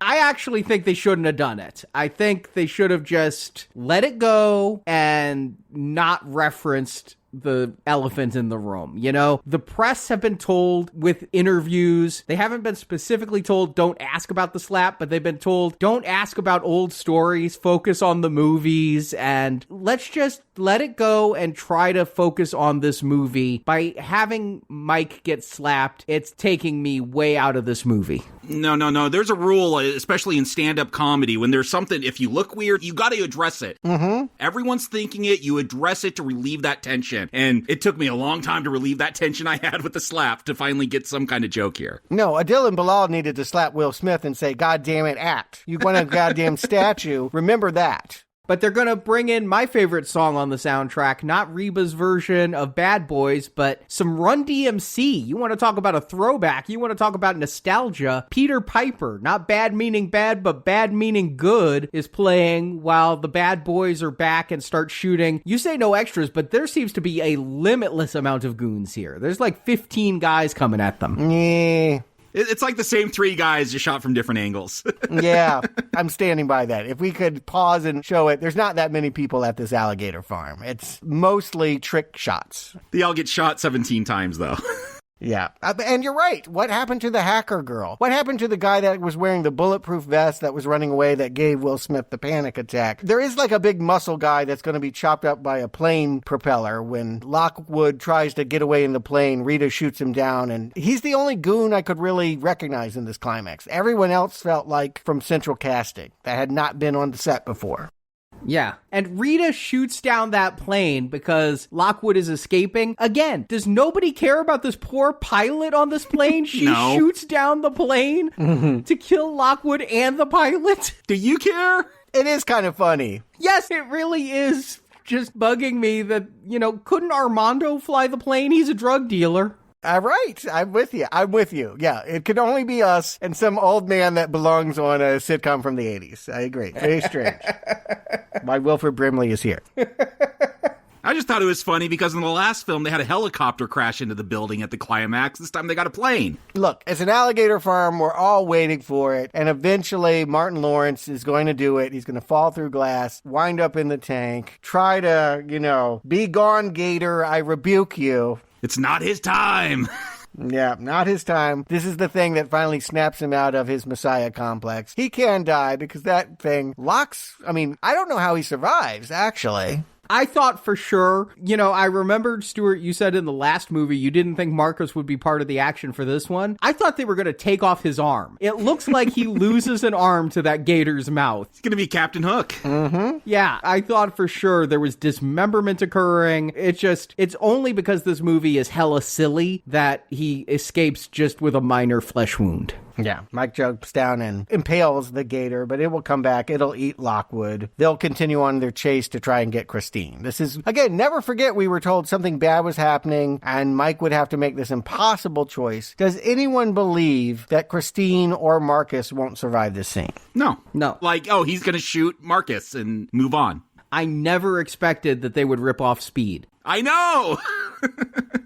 I actually think they shouldn't have done it. I think they should have just let it go and not referenced the elephant in the room. You know, the press have been told with interviews, they haven't been specifically told don't ask about the slap, but they've been told don't ask about old stories, focus on the movies, and let's just let it go and try to focus on this movie. By having Mike get slapped, it's taking me way out of this movie. No. There's a rule, especially in stand-up comedy, when there's something, if you look weird, you got to address it. Mm-hmm. Everyone's thinking it, you address it to relieve that tension. And it took me a long time to relieve that tension I had with the slap to finally get some kind of joke here. No, Dylan Bilal needed to slap Will Smith and say, God damn it, act. You want a goddamn statue. Remember that. But they're going to bring in my favorite song on the soundtrack, not Reba's version of Bad Boys, but some Run DMC. You want to talk about a throwback. You want to talk about nostalgia. Peter Piper, not bad meaning bad, but bad meaning good, is playing while the bad boys are back and start shooting. You say no extras, but there seems to be a limitless amount of goons here. There's like 15 guys coming at them. Yeah. It's like the same three guys just shot from different angles. Yeah, I'm standing by that. If we could pause and show it, there's not that many people at this alligator farm. It's mostly trick shots. They all get shot 17 times, though. Yeah. And you're right. What happened to the hacker girl? What happened to the guy that was wearing the bulletproof vest that was running away that gave Will Smith the panic attack? There is like a big muscle guy that's going to be chopped up by a plane propeller. When Lockwood tries to get away in the plane, Rita shoots him down, and he's the only goon I could really recognize in this climax. Everyone else felt like from central casting that had not been on the set before. Yeah. And Rita shoots down that plane because Lockwood is escaping. Again, does nobody care about this poor pilot on this plane? She No. shoots down the plane to kill Lockwood and the pilot. Do you care? It is kind of funny. Yes, it really is just bugging me that, couldn't Armando fly the plane? He's a drug dealer. Right. I'm with you. Yeah, it could only be us and some old man that belongs on a sitcom from the 80s. I agree. Very strange. My Wilford Brimley is here. I just thought it was funny because in the last film, they had a helicopter crash into the building at the climax. This time they got a plane. Look, it's an alligator farm. We're all waiting for it. And eventually, Martin Lawrence is going to do it. He's going to fall through glass, wind up in the tank, try to, be gone, gator, I rebuke you. It's not his time. Yeah, not his time. This is the thing that finally snaps him out of his Messiah complex. He can die because that thing locks. I don't know how he survives, actually. I thought for sure, I remembered, Stuart, you said in the last movie you didn't think Marcus would be part of the action for this one. I thought they were going to take off his arm. It looks like he loses an arm to that gator's mouth. It's going to be Captain Hook. Mm-hmm. Yeah, I thought for sure there was dismemberment occurring. It's only because this movie is hella silly that he escapes just with a minor flesh wound. Yeah, Mike jumps down and impales the gator, but it will come back. It'll eat Lockwood. They'll continue on their chase to try and get Christine. This is, again, never forget we were told something bad was happening and Mike would have to make this impossible choice. Does anyone believe that Christine or Marcus won't survive this scene? No. No. He's going to shoot Marcus and move on. I never expected that they would rip off Speed. I know!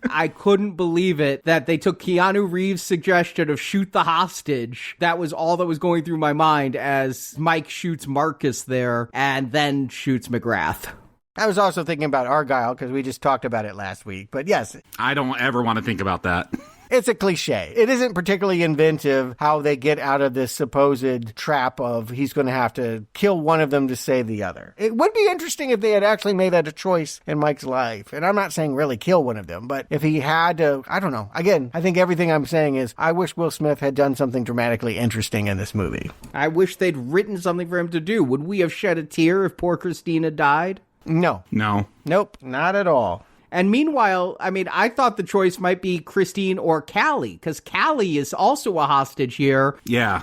I couldn't believe it that they took Keanu Reeves' suggestion of shoot the hostage. That was all that was going through my mind as Mike shoots Marcus there and then shoots McGrath. I was also thinking about Argyle because we just talked about it last week. But yes, I don't ever want to think about that. it's a cliche. It isn't particularly inventive how they get out of this supposed trap of he's going to have to kill one of them to save the other. It would be interesting if they had actually made that a choice in Mike's life. And I'm not saying really kill one of them, but if he had to, I don't know. Again, I think everything I'm saying is I wish Will Smith had done something dramatically interesting in this movie. I wish they'd written something for him to do. Would we have shed a tear if poor Christina died? No. Nope, not at all. And meanwhile, I mean, I thought the choice might be Christine or Callie, because Callie is also a hostage here. Yeah.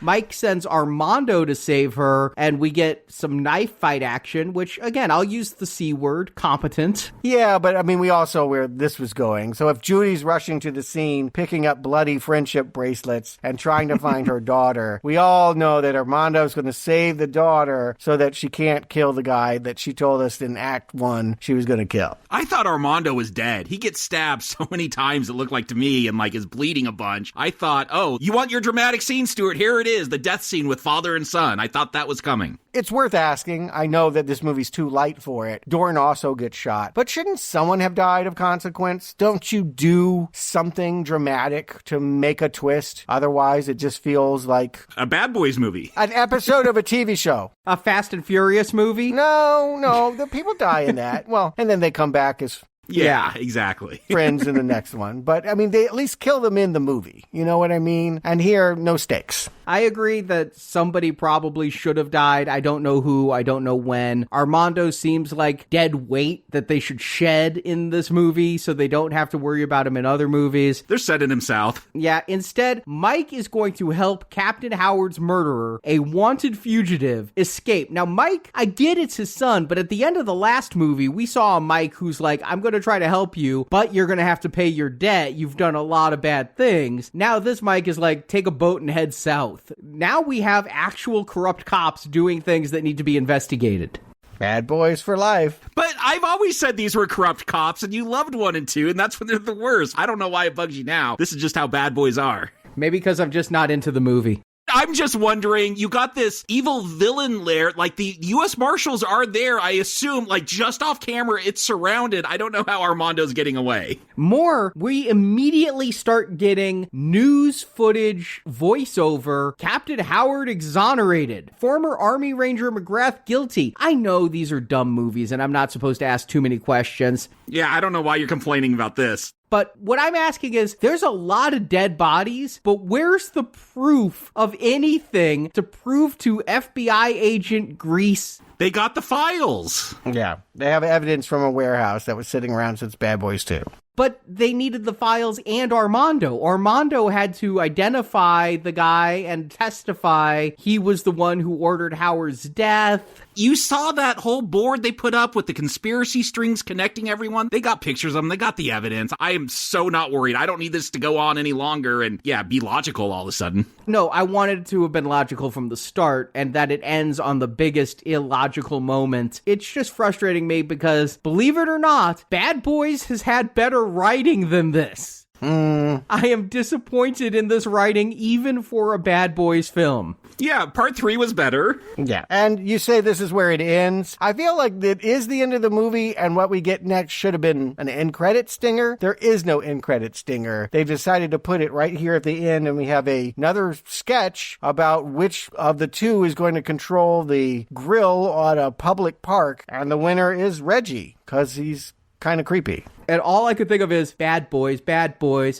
Mike sends Armando to save her, and we get some knife fight action, which, again, I'll use the C word, competent. Yeah, but I mean, we also where this was going. So if Judy's rushing to the scene, picking up bloody friendship bracelets and trying to find her daughter, we all know that Armando's going to save the daughter so that she can't kill the guy that she told us in Act 1 she was going to kill. I thought Armando was dead. He gets stabbed so many times it looked like to me and like is bleeding a bunch. I thought, oh, you want your dramatic scene, Stuart? Here it is, the death scene with father and son. I thought that was coming. It's worth asking. I know that this movie's too light for it. Dorn also gets shot. But shouldn't someone have died of consequence? Don't you do something dramatic to make a twist? Otherwise, it just feels like a Bad Boys movie. An episode of a TV show. A Fast and Furious movie? No, the people die in that. Well, and then they come back as yeah, exactly. friends in the next one. But, I mean, they at least kill them in the movie. You know what I mean? And here, no stakes. I agree that somebody probably should have died. I don't know who. I don't know when. Armando seems like dead weight that they should shed in this movie so they don't have to worry about him in other movies. They're sending him south. Yeah, instead, Mike is going to help Captain Howard's murderer, a wanted fugitive, escape. Now, Mike, I get it's his son, but at the end of the last movie, we saw a Mike who's like, I'm going to try to help you, but you're going to have to pay your debt. You've done a lot of bad things. Now this Mike is like, take a boat and head south. Now we have actual corrupt cops doing things that need to be investigated. Bad boys for life. But I've always said these were corrupt cops, and you loved 1 and 2, and that's when they're the worst. I don't know why it bugs you now. This is just how bad boys are. Maybe because I'm just not into the movie. I'm just wondering, you got this evil villain lair, like the U.S. Marshals are there, I assume, like just off camera, it's surrounded. I don't know how Armando's getting away. More, we immediately start getting news footage voiceover. Captain Howard exonerated. Former Army Ranger McGrath guilty. I know these are dumb movies and I'm not supposed to ask too many questions. Yeah, I don't know why you're complaining about this. But what I'm asking is, there's a lot of dead bodies, but where's the proof of anything to prove to FBI agent Grease? They got the files. Yeah, they have evidence from a warehouse that was sitting around since Bad Boys 2. But they needed the files and Armando. Armando had to identify the guy and testify he was the one who ordered Howard's death. You saw that whole board they put up with the conspiracy strings connecting everyone? They got pictures of them. They got the evidence. I am so not worried. I don't need this to go on any longer and, be logical all of a sudden. No, I wanted it to have been logical from the start, and that it ends on the biggest illogical moment. It's just frustrating me because, believe it or not, Bad Boys has had better writing than this. I am disappointed in this writing, even for a Bad Boys film. Yeah, part 3 was better. Yeah. And you say this is where it ends. I feel like it is the end of the movie, and what we get next should have been an end credit stinger. There is no end credit stinger. They've decided to put it right here at the end, and we have another sketch about which of the two is going to control the grill on a public park, and the winner is Reggie, because he's kind of creepy. And all I could think of is, bad boys,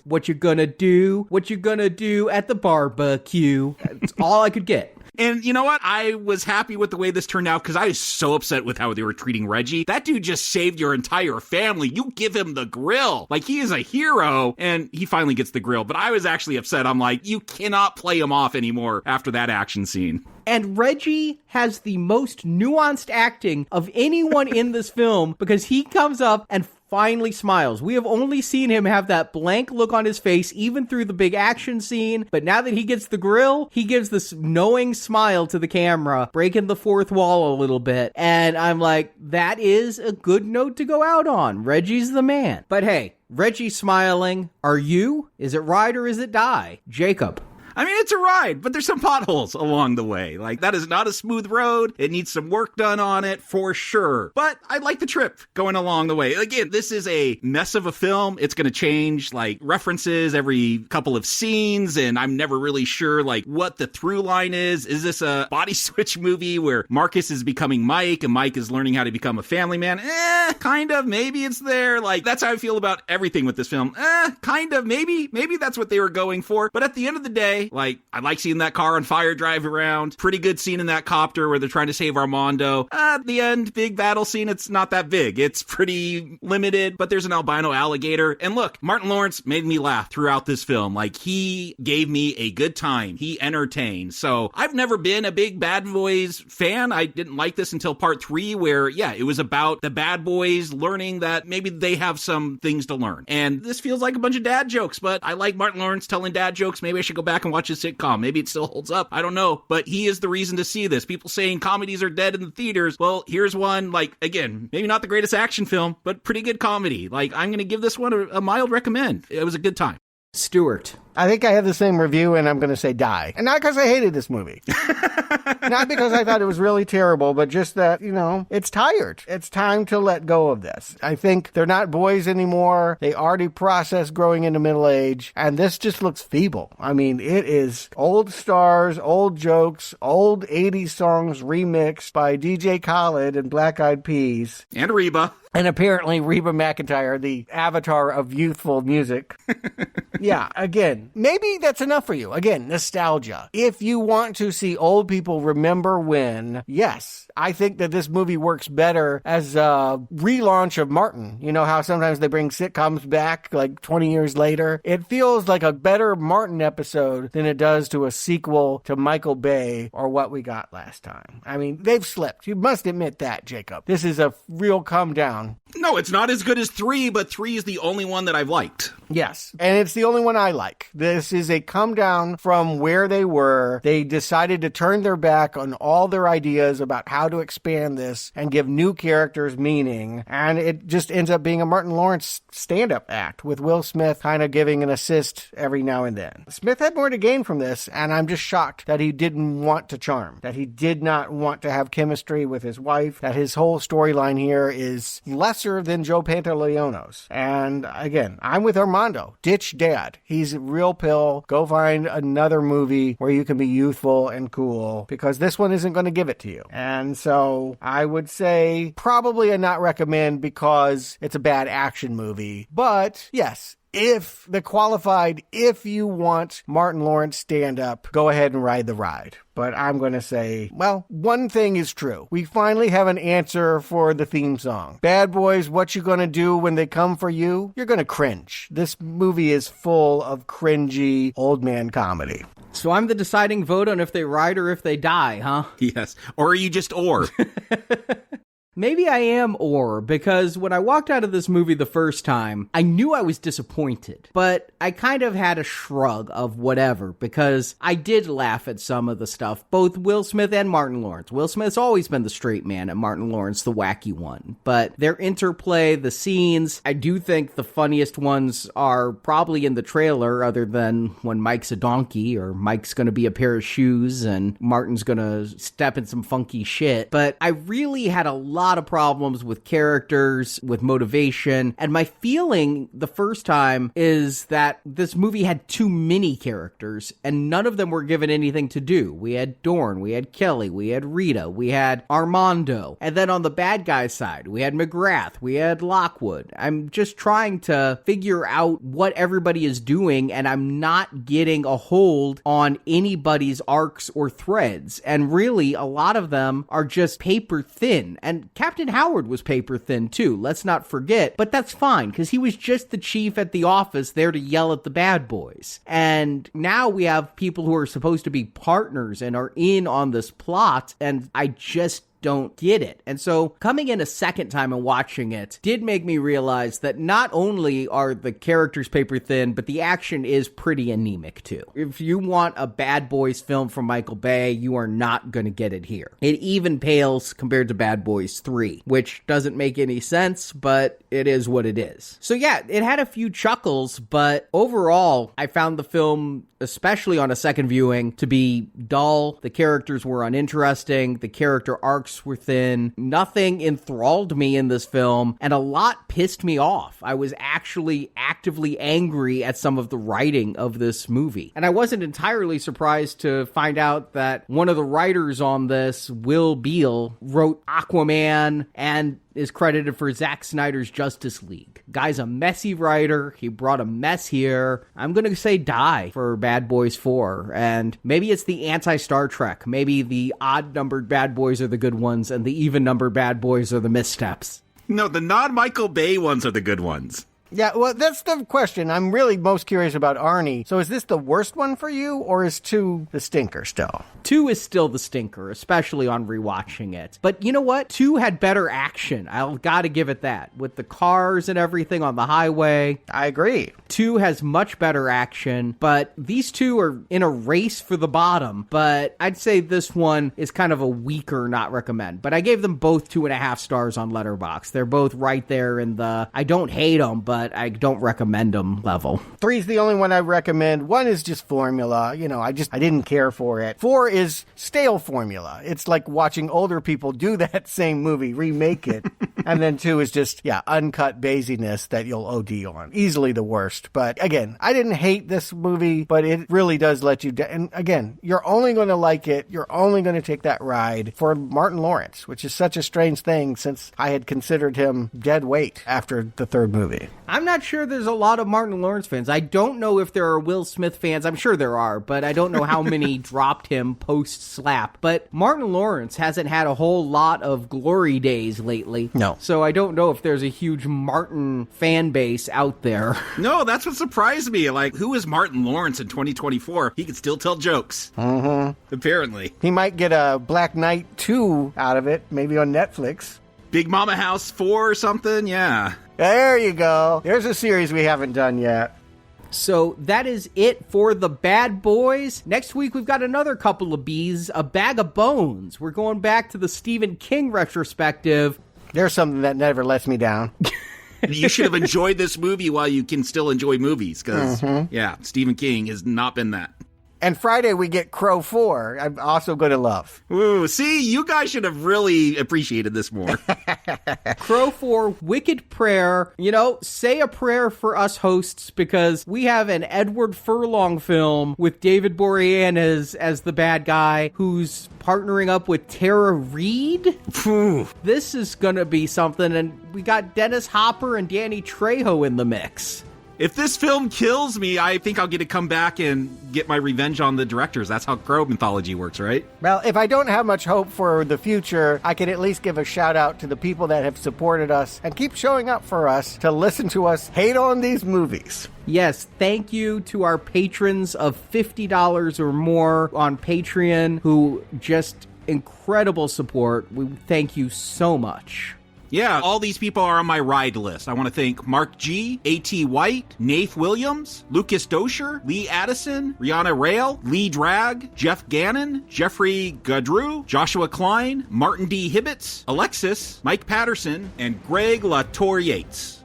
what you gonna do? What you gonna do at the barbecue? That's all I could get. And you know what? I was happy with the way this turned out because I was so upset with how they were treating Reggie. That dude just saved your entire family. You give him the grill. Like, he is a hero, and he finally gets the grill. But I was actually upset. I'm like, you cannot play him off anymore after that action scene. And Reggie has the most nuanced acting of anyone in this film because he comes up and finally smiles. We have only seen him have that blank look on his face even through the big action scene, but now that he gets the grill, he gives this knowing smile to the camera, breaking the fourth wall a little bit, and I'm like, that is a good note to go out on. Reggie's the man. But hey, Reggie's smiling. Are you? Is it ride or is it die? Jacob. I mean, it's a ride, but there's some potholes along the way. Like, that is not a smooth road. It needs some work done on it for sure. But I like the trip going along the way. Again, this is a mess of a film. It's going to change, like, references every couple of scenes, and I'm never really sure, like, what the through line is. Is this a body switch movie where Marcus is becoming Mike and Mike is learning how to become a family man? Kind of. Maybe it's there. Like, that's how I feel about everything with this film. Kind of. Maybe that's what they were going for. But at the end of the day, like, I like seeing that car on fire drive around. Pretty good scene in that copter where they're trying to save Armando. At the end, big battle scene, it's not that big. It's pretty limited, but there's an albino alligator. And look, Martin Lawrence made me laugh throughout this film. Like, he gave me a good time. He entertained. So I've never been a big Bad Boys fan. I didn't like this until part 3 where, it was about the bad boys learning that maybe they have some things to learn. And this feels like a bunch of dad jokes, but I like Martin Lawrence telling dad jokes. Maybe I should go back and watch his sitcom. Maybe it still holds up. I don't know, but he is the reason to see this. People saying comedies are dead in the theaters. Well, here's one, like, again, maybe not the greatest action film, but pretty good comedy. Like, I'm going to give this one a mild recommend. It was a good time. Stuart. I think I have the same review, and I'm going to say die. And not because I hated this movie. Not because I thought it was really terrible, but just that, it's tired. It's time to let go of this. I think they're not boys anymore. They already processed growing into middle age, and this just looks feeble. I mean, it is old stars, old jokes, old 80s songs remixed by DJ Khaled and Black Eyed Peas. And Reba. And apparently Reba McEntire, the avatar of youthful music. Yeah, again, maybe that's enough for you. Again, nostalgia. If you want to see old people remember when, yes, I think that this movie works better as a relaunch of Martin. You know how sometimes they bring sitcoms back like 20 years later? It feels like a better Martin episode than it does to a sequel to Michael Bay or What We Got Last Time. I mean, they've slipped. You must admit that, Jacob. This is a real come down. No, it's not as good as 3, but 3 is the only one that I've liked. Yes, and it's the only one I like. This is a come down from where they were. They decided to turn their back on all their ideas about how to expand this and give new characters meaning, and it just ends up being a Martin Lawrence stand-up act with Will Smith kind of giving an assist every now and then. Smith had more to gain from this, and I'm just shocked that he didn't want to charm, that he did not want to have chemistry with his wife, that his whole storyline here is lesser than Joe Pantoliano's. And again, I'm with Armando. Ditch Dad. He's a real pill. Go find another movie where you can be youthful and cool, because this one isn't going to give it to you. And so I would say probably a not recommend because it's a bad action movie. But yes, if you want Martin Lawrence stand-up, go ahead and ride the ride. But I'm going to say, well, one thing is true. We finally have an answer for the theme song. Bad Boys, what you going to do when they come for you? You're going to cringe. This movie is full of cringy old man comedy. So I'm the deciding vote on if they ride or if they die, huh? Yes. Or are you just or? Maybe I am because when I walked out of this movie the first time, I knew I was disappointed, but I kind of had a shrug of whatever, because I did laugh at some of the stuff, both Will Smith and Martin Lawrence. Will Smith's always been the straight man and Martin Lawrence the wacky one, but their interplay, the scenes, I do think the funniest ones are probably in the trailer, other than when Mike's a donkey or Mike's gonna be a pair of shoes and Martin's gonna step in some funky shit. But I really had a lot of problems with characters, with motivation, and my feeling the first time is that this movie had too many characters and none of them were given anything to do. We had Dorn, we had Kelly, we had Rita, we had Armando, and then on the bad guy side we had McGrath, we had Lockwood. I'm just trying to figure out what everybody is doing, and I'm not getting a hold on anybody's arcs or threads, and really a lot of them are just paper thin. And Captain Howard was paper thin too, let's not forget, but that's fine because he was just the chief at the office there to yell at the bad boys. And now we have people who are supposed to be partners and are in on this plot, and I just don't get it. And so coming in a second time and watching it did make me realize that not only are the characters paper thin, but the action is pretty anemic too. If you want a Bad Boys film from Michael Bay, you are not going to get it here. It even pales compared to Bad Boys 3, which doesn't make any sense, but it is what it is. So yeah, it had a few chuckles, but overall, I found the film, especially on a second viewing, to be dull. The characters were uninteresting. The character arcs were thin. Nothing enthralled me in this film, and a lot pissed me off. I was actually actively angry at some of the writing of this movie. And I wasn't entirely surprised to find out that one of the writers on this, Will Beall, wrote Aquaman and is credited for Zack Snyder's Justice League. Guy's a messy writer. He brought a mess here. I'm going to say die for Bad Boys 4. And maybe it's the anti-Star Trek. Maybe the odd-numbered bad boys are the good ones and the even-numbered bad boys are the missteps. No, the non-Michael Bay ones are the good ones. Yeah, well, that's the question. I'm really most curious about Arnie. So is this the worst one for you, or is 2 the stinker still? 2 is still the stinker, especially on rewatching it. But you know what? 2 had better action. I've got to give it that. With the cars and everything on the highway. I agree. 2 has much better action, but these two are in a race for the bottom. But I'd say this one is kind of a weaker not recommend. But I gave them both 2.5 stars on Letterboxd. They're both right there in the I don't hate them, but I don't recommend them level. 3's the only one I recommend. 1 is just formula. You know, I didn't care for it. 4 is stale formula. It's like watching older people do that same movie, remake it. And then 2 is just, uncut basiness that you'll OD on. Easily the worst. But again, I didn't hate this movie, but it really does let you down. And again, you're only going to like it. You're only going to take that ride for Martin Lawrence, which is such a strange thing since I had considered him dead weight after the 3rd movie. I'm not sure there's a lot of Martin Lawrence fans. I don't know if there are Will Smith fans. I'm sure there are, but I don't know how many dropped him post-slap. But Martin Lawrence hasn't had a whole lot of glory days lately. No. So I don't know if there's a huge Martin fan base out there. No, that's what surprised me. Like, who is Martin Lawrence in 2024? He can still tell jokes. Mm-hmm. Apparently. He might get a Black Knight 2 out of it, maybe on Netflix. Big Mama House 4 or something, yeah. There you go. There's a series we haven't done yet. So that is it for the Bad Boys. Next week, we've got another couple of B's, A Bag of Bones. We're going back to the Stephen King retrospective. There's something that never lets me down. You should have enjoyed this movie while you can still enjoy movies, because, yeah, Stephen King has not been that. And Friday, we get Crow 4. I'm also going to love. Ooh, see, you guys should have really appreciated this more. Crow 4, Wicked Prayer. You know, say a prayer for us hosts, because we have an Edward Furlong film with David Boreanaz as the bad guy, who's partnering up with Tara Reid. This is going to be something, and we got Dennis Hopper and Danny Trejo in the mix. If this film kills me, I think I'll get to come back and get my revenge on the directors. That's how Crow mythology works, right? Well, if I don't have much hope for the future, I can at least give a shout out to the people that have supported us and keep showing up for us to listen to us hate on these movies. Yes, thank you to our patrons of $50 or more on Patreon who just incredible support. We thank you so much. Yeah, all these people are on my ride list. I want to thank Mark G, A.T. White, Nath Williams, Lucas Dosher, Lee Addison, Rihanna Rail, Lee Drag, Jeff Gannon, Jeffrey Gadrew, Joshua Klein, Martin D. Hibbets, Alexis, Mike Patterson, and Greg LaTour Yates.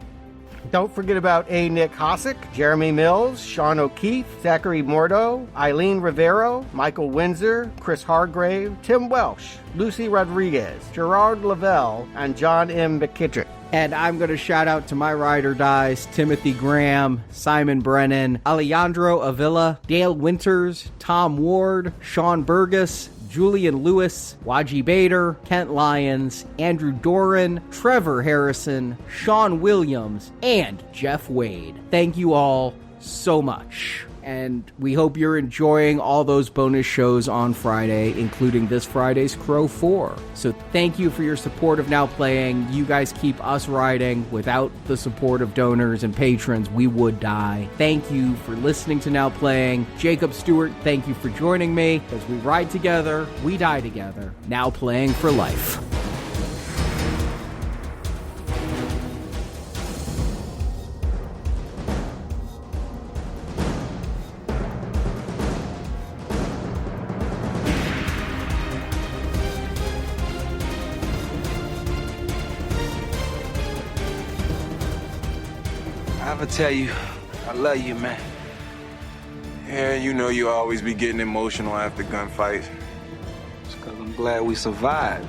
Don't forget about A. Nick Hosick, Jeremy Mills, Sean O'Keefe, Zachary Mordo, Eileen Rivero, Michael Windsor, Chris Hargrave, Tim Welsh, Lucy Rodriguez, Gerard Lavelle, and John M. McKittrick. And I'm going to shout out to my ride or dies, Timothy Graham, Simon Brennan, Alejandro Avila, Dale Winters, Tom Ward, Sean Burgess, Julian Lewis, Waji Bader, Kent Lyons, Andrew Doran, Trevor Harrison, Sean Williams, and Jeff Wade. Thank you all so much. And we hope you're enjoying all those bonus shows on Friday, including this Friday's Crow 4. So thank you for your support of Now Playing. You guys keep us riding. Without the support of donors and patrons, we would die. Thank you for listening to Now Playing. Jacob Stewart, thank you for joining me. As we ride together, we die together. Now Playing for life. I tell you, I love you, man. Yeah, you know you always be getting emotional after gunfights. It's because I'm glad we survived.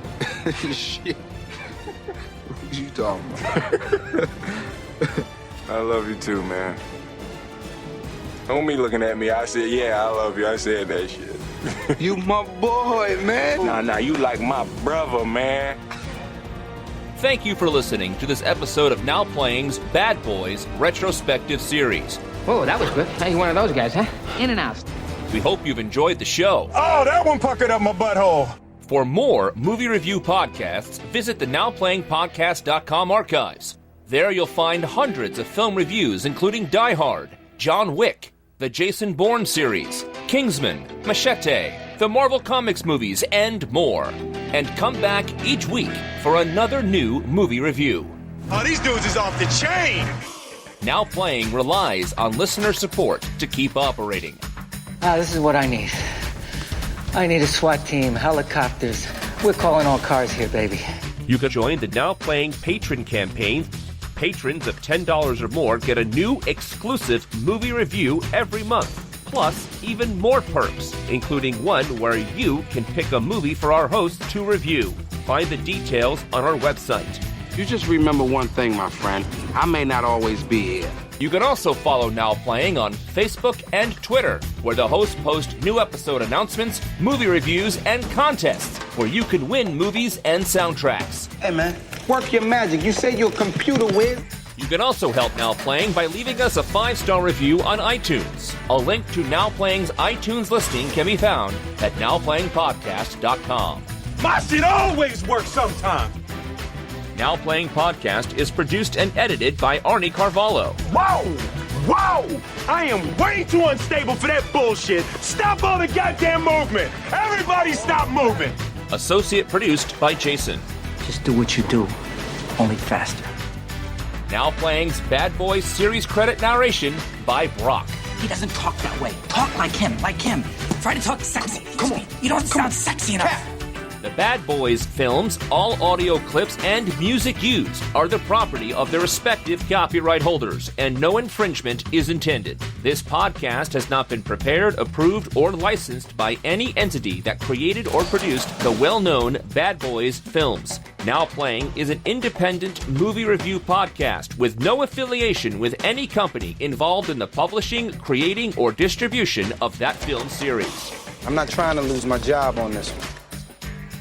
Shit. What you talking about? I love you too, man. Don't be looking at me. I said, yeah, I love you. I said that shit. You my boy, man. Nah, you like my brother, man. Thank you for listening to this episode of Now Playing's Bad Boys Retrospective Series. Whoa, that was good. Hey, you one of those guys, huh? In and out. We hope you've enjoyed the show. Oh, that one puckered up my butthole. For more movie review podcasts, visit the NowPlayingPodcast.com archives. There you'll find hundreds of film reviews, including Die Hard, John Wick, the Jason Bourne series, Kingsman, Machete, the Marvel Comics movies, and more. And come back each week for another new movie review. Oh, these dudes is off the chain. Now Playing relies on listener support to keep operating. This is what I need. I need a SWAT team, helicopters. We're calling all cars here, baby. You can join the Now Playing patron campaign. Patrons of $10 or more get a new exclusive movie review every month. Plus, even more perks, including one where you can pick a movie for our host to review. Find the details on our website. You just remember one thing, my friend. I may not always be here. You can also follow Now Playing on Facebook and Twitter, where the hosts post new episode announcements, movie reviews, and contests, where you can win movies and soundtracks. Hey, man, work your magic. You say you're a computer whiz? You can also help Now Playing by leaving us a 5-star review on iTunes. A link to Now Playing's iTunes listing can be found at NowPlayingPodcast.com. My shit always works sometime. Now Playing Podcast is produced and edited by Arnie Carvalho. Whoa! I am way too unstable for that bullshit. Stop all the goddamn movement. Everybody stop moving. Associate produced by Jason. Just do what you do. only faster. Now playing's Bad Boys series credit narration by Brock. He doesn't talk that way. Talk like him, like him. Try to talk sexy. Come on. You don't sound sexy enough. The Bad Boys films, all audio clips, and music used are the property of their respective copyright holders, and no infringement is intended. This podcast has not been prepared, approved, or licensed by any entity that created or produced the well-known Bad Boys films. Now Playing is an independent movie review podcast with no affiliation with any company involved in the publishing, creating, or distribution of that film series. I'm not trying to lose my job on this one.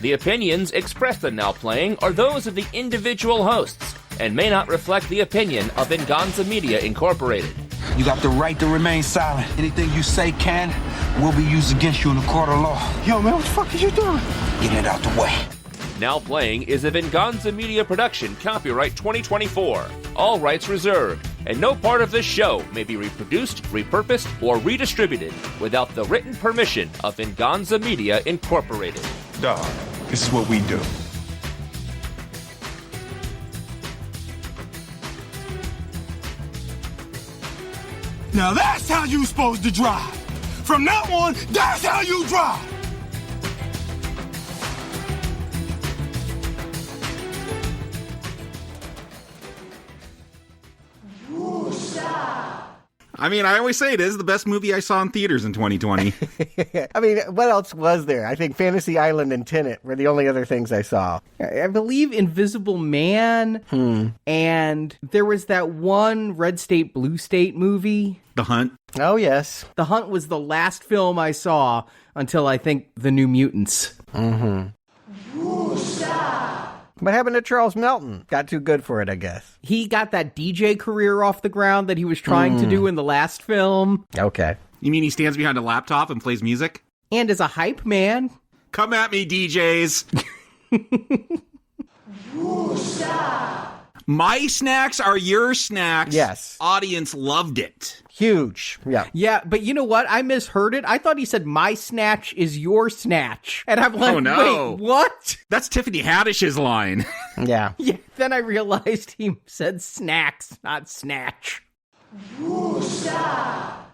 The opinions expressed in Now Playing are those of the individual hosts and may not reflect the opinion of Venganza Media Incorporated. You got the right to remain silent. Anything you say can will be used against you in a court of law. Yo, man, what the fuck is you doing? Get it out the way. Now Playing is a Venganza Media production, copyright 2024. All rights reserved, and no part of this show may be reproduced, repurposed, or redistributed without the written permission of Venganza Media Incorporated. Dog, this is what we do. Now that's how you supposed to drive. From now on, that's how you drive. I mean, I always say it is the best movie I saw in theaters in 2020. I mean, what else was there? I think Fantasy Island and Tenet were the only other things I saw. I believe Invisible Man, and there was that one Red State, Blue State movie. The Hunt. Oh, yes. The Hunt was the last film I saw until I think The New Mutants. Mm-hmm. What happened to Charles Melton? Got too good for it, I guess. He got that DJ career off the ground that he was trying to do in the last film. Okay. You mean he stands behind a laptop and plays music? And is a hype man. Come at me, DJs. My snacks are your snacks. Yes. Audience loved it. Huge. Yeah. Yeah, but you know what? I misheard it. I thought he said, my snatch is your snatch. And I'm like, oh, no. Wait, what? That's Tiffany Haddish's line. Yeah. Yeah. Then I realized he said snacks, not snatch. Woosha!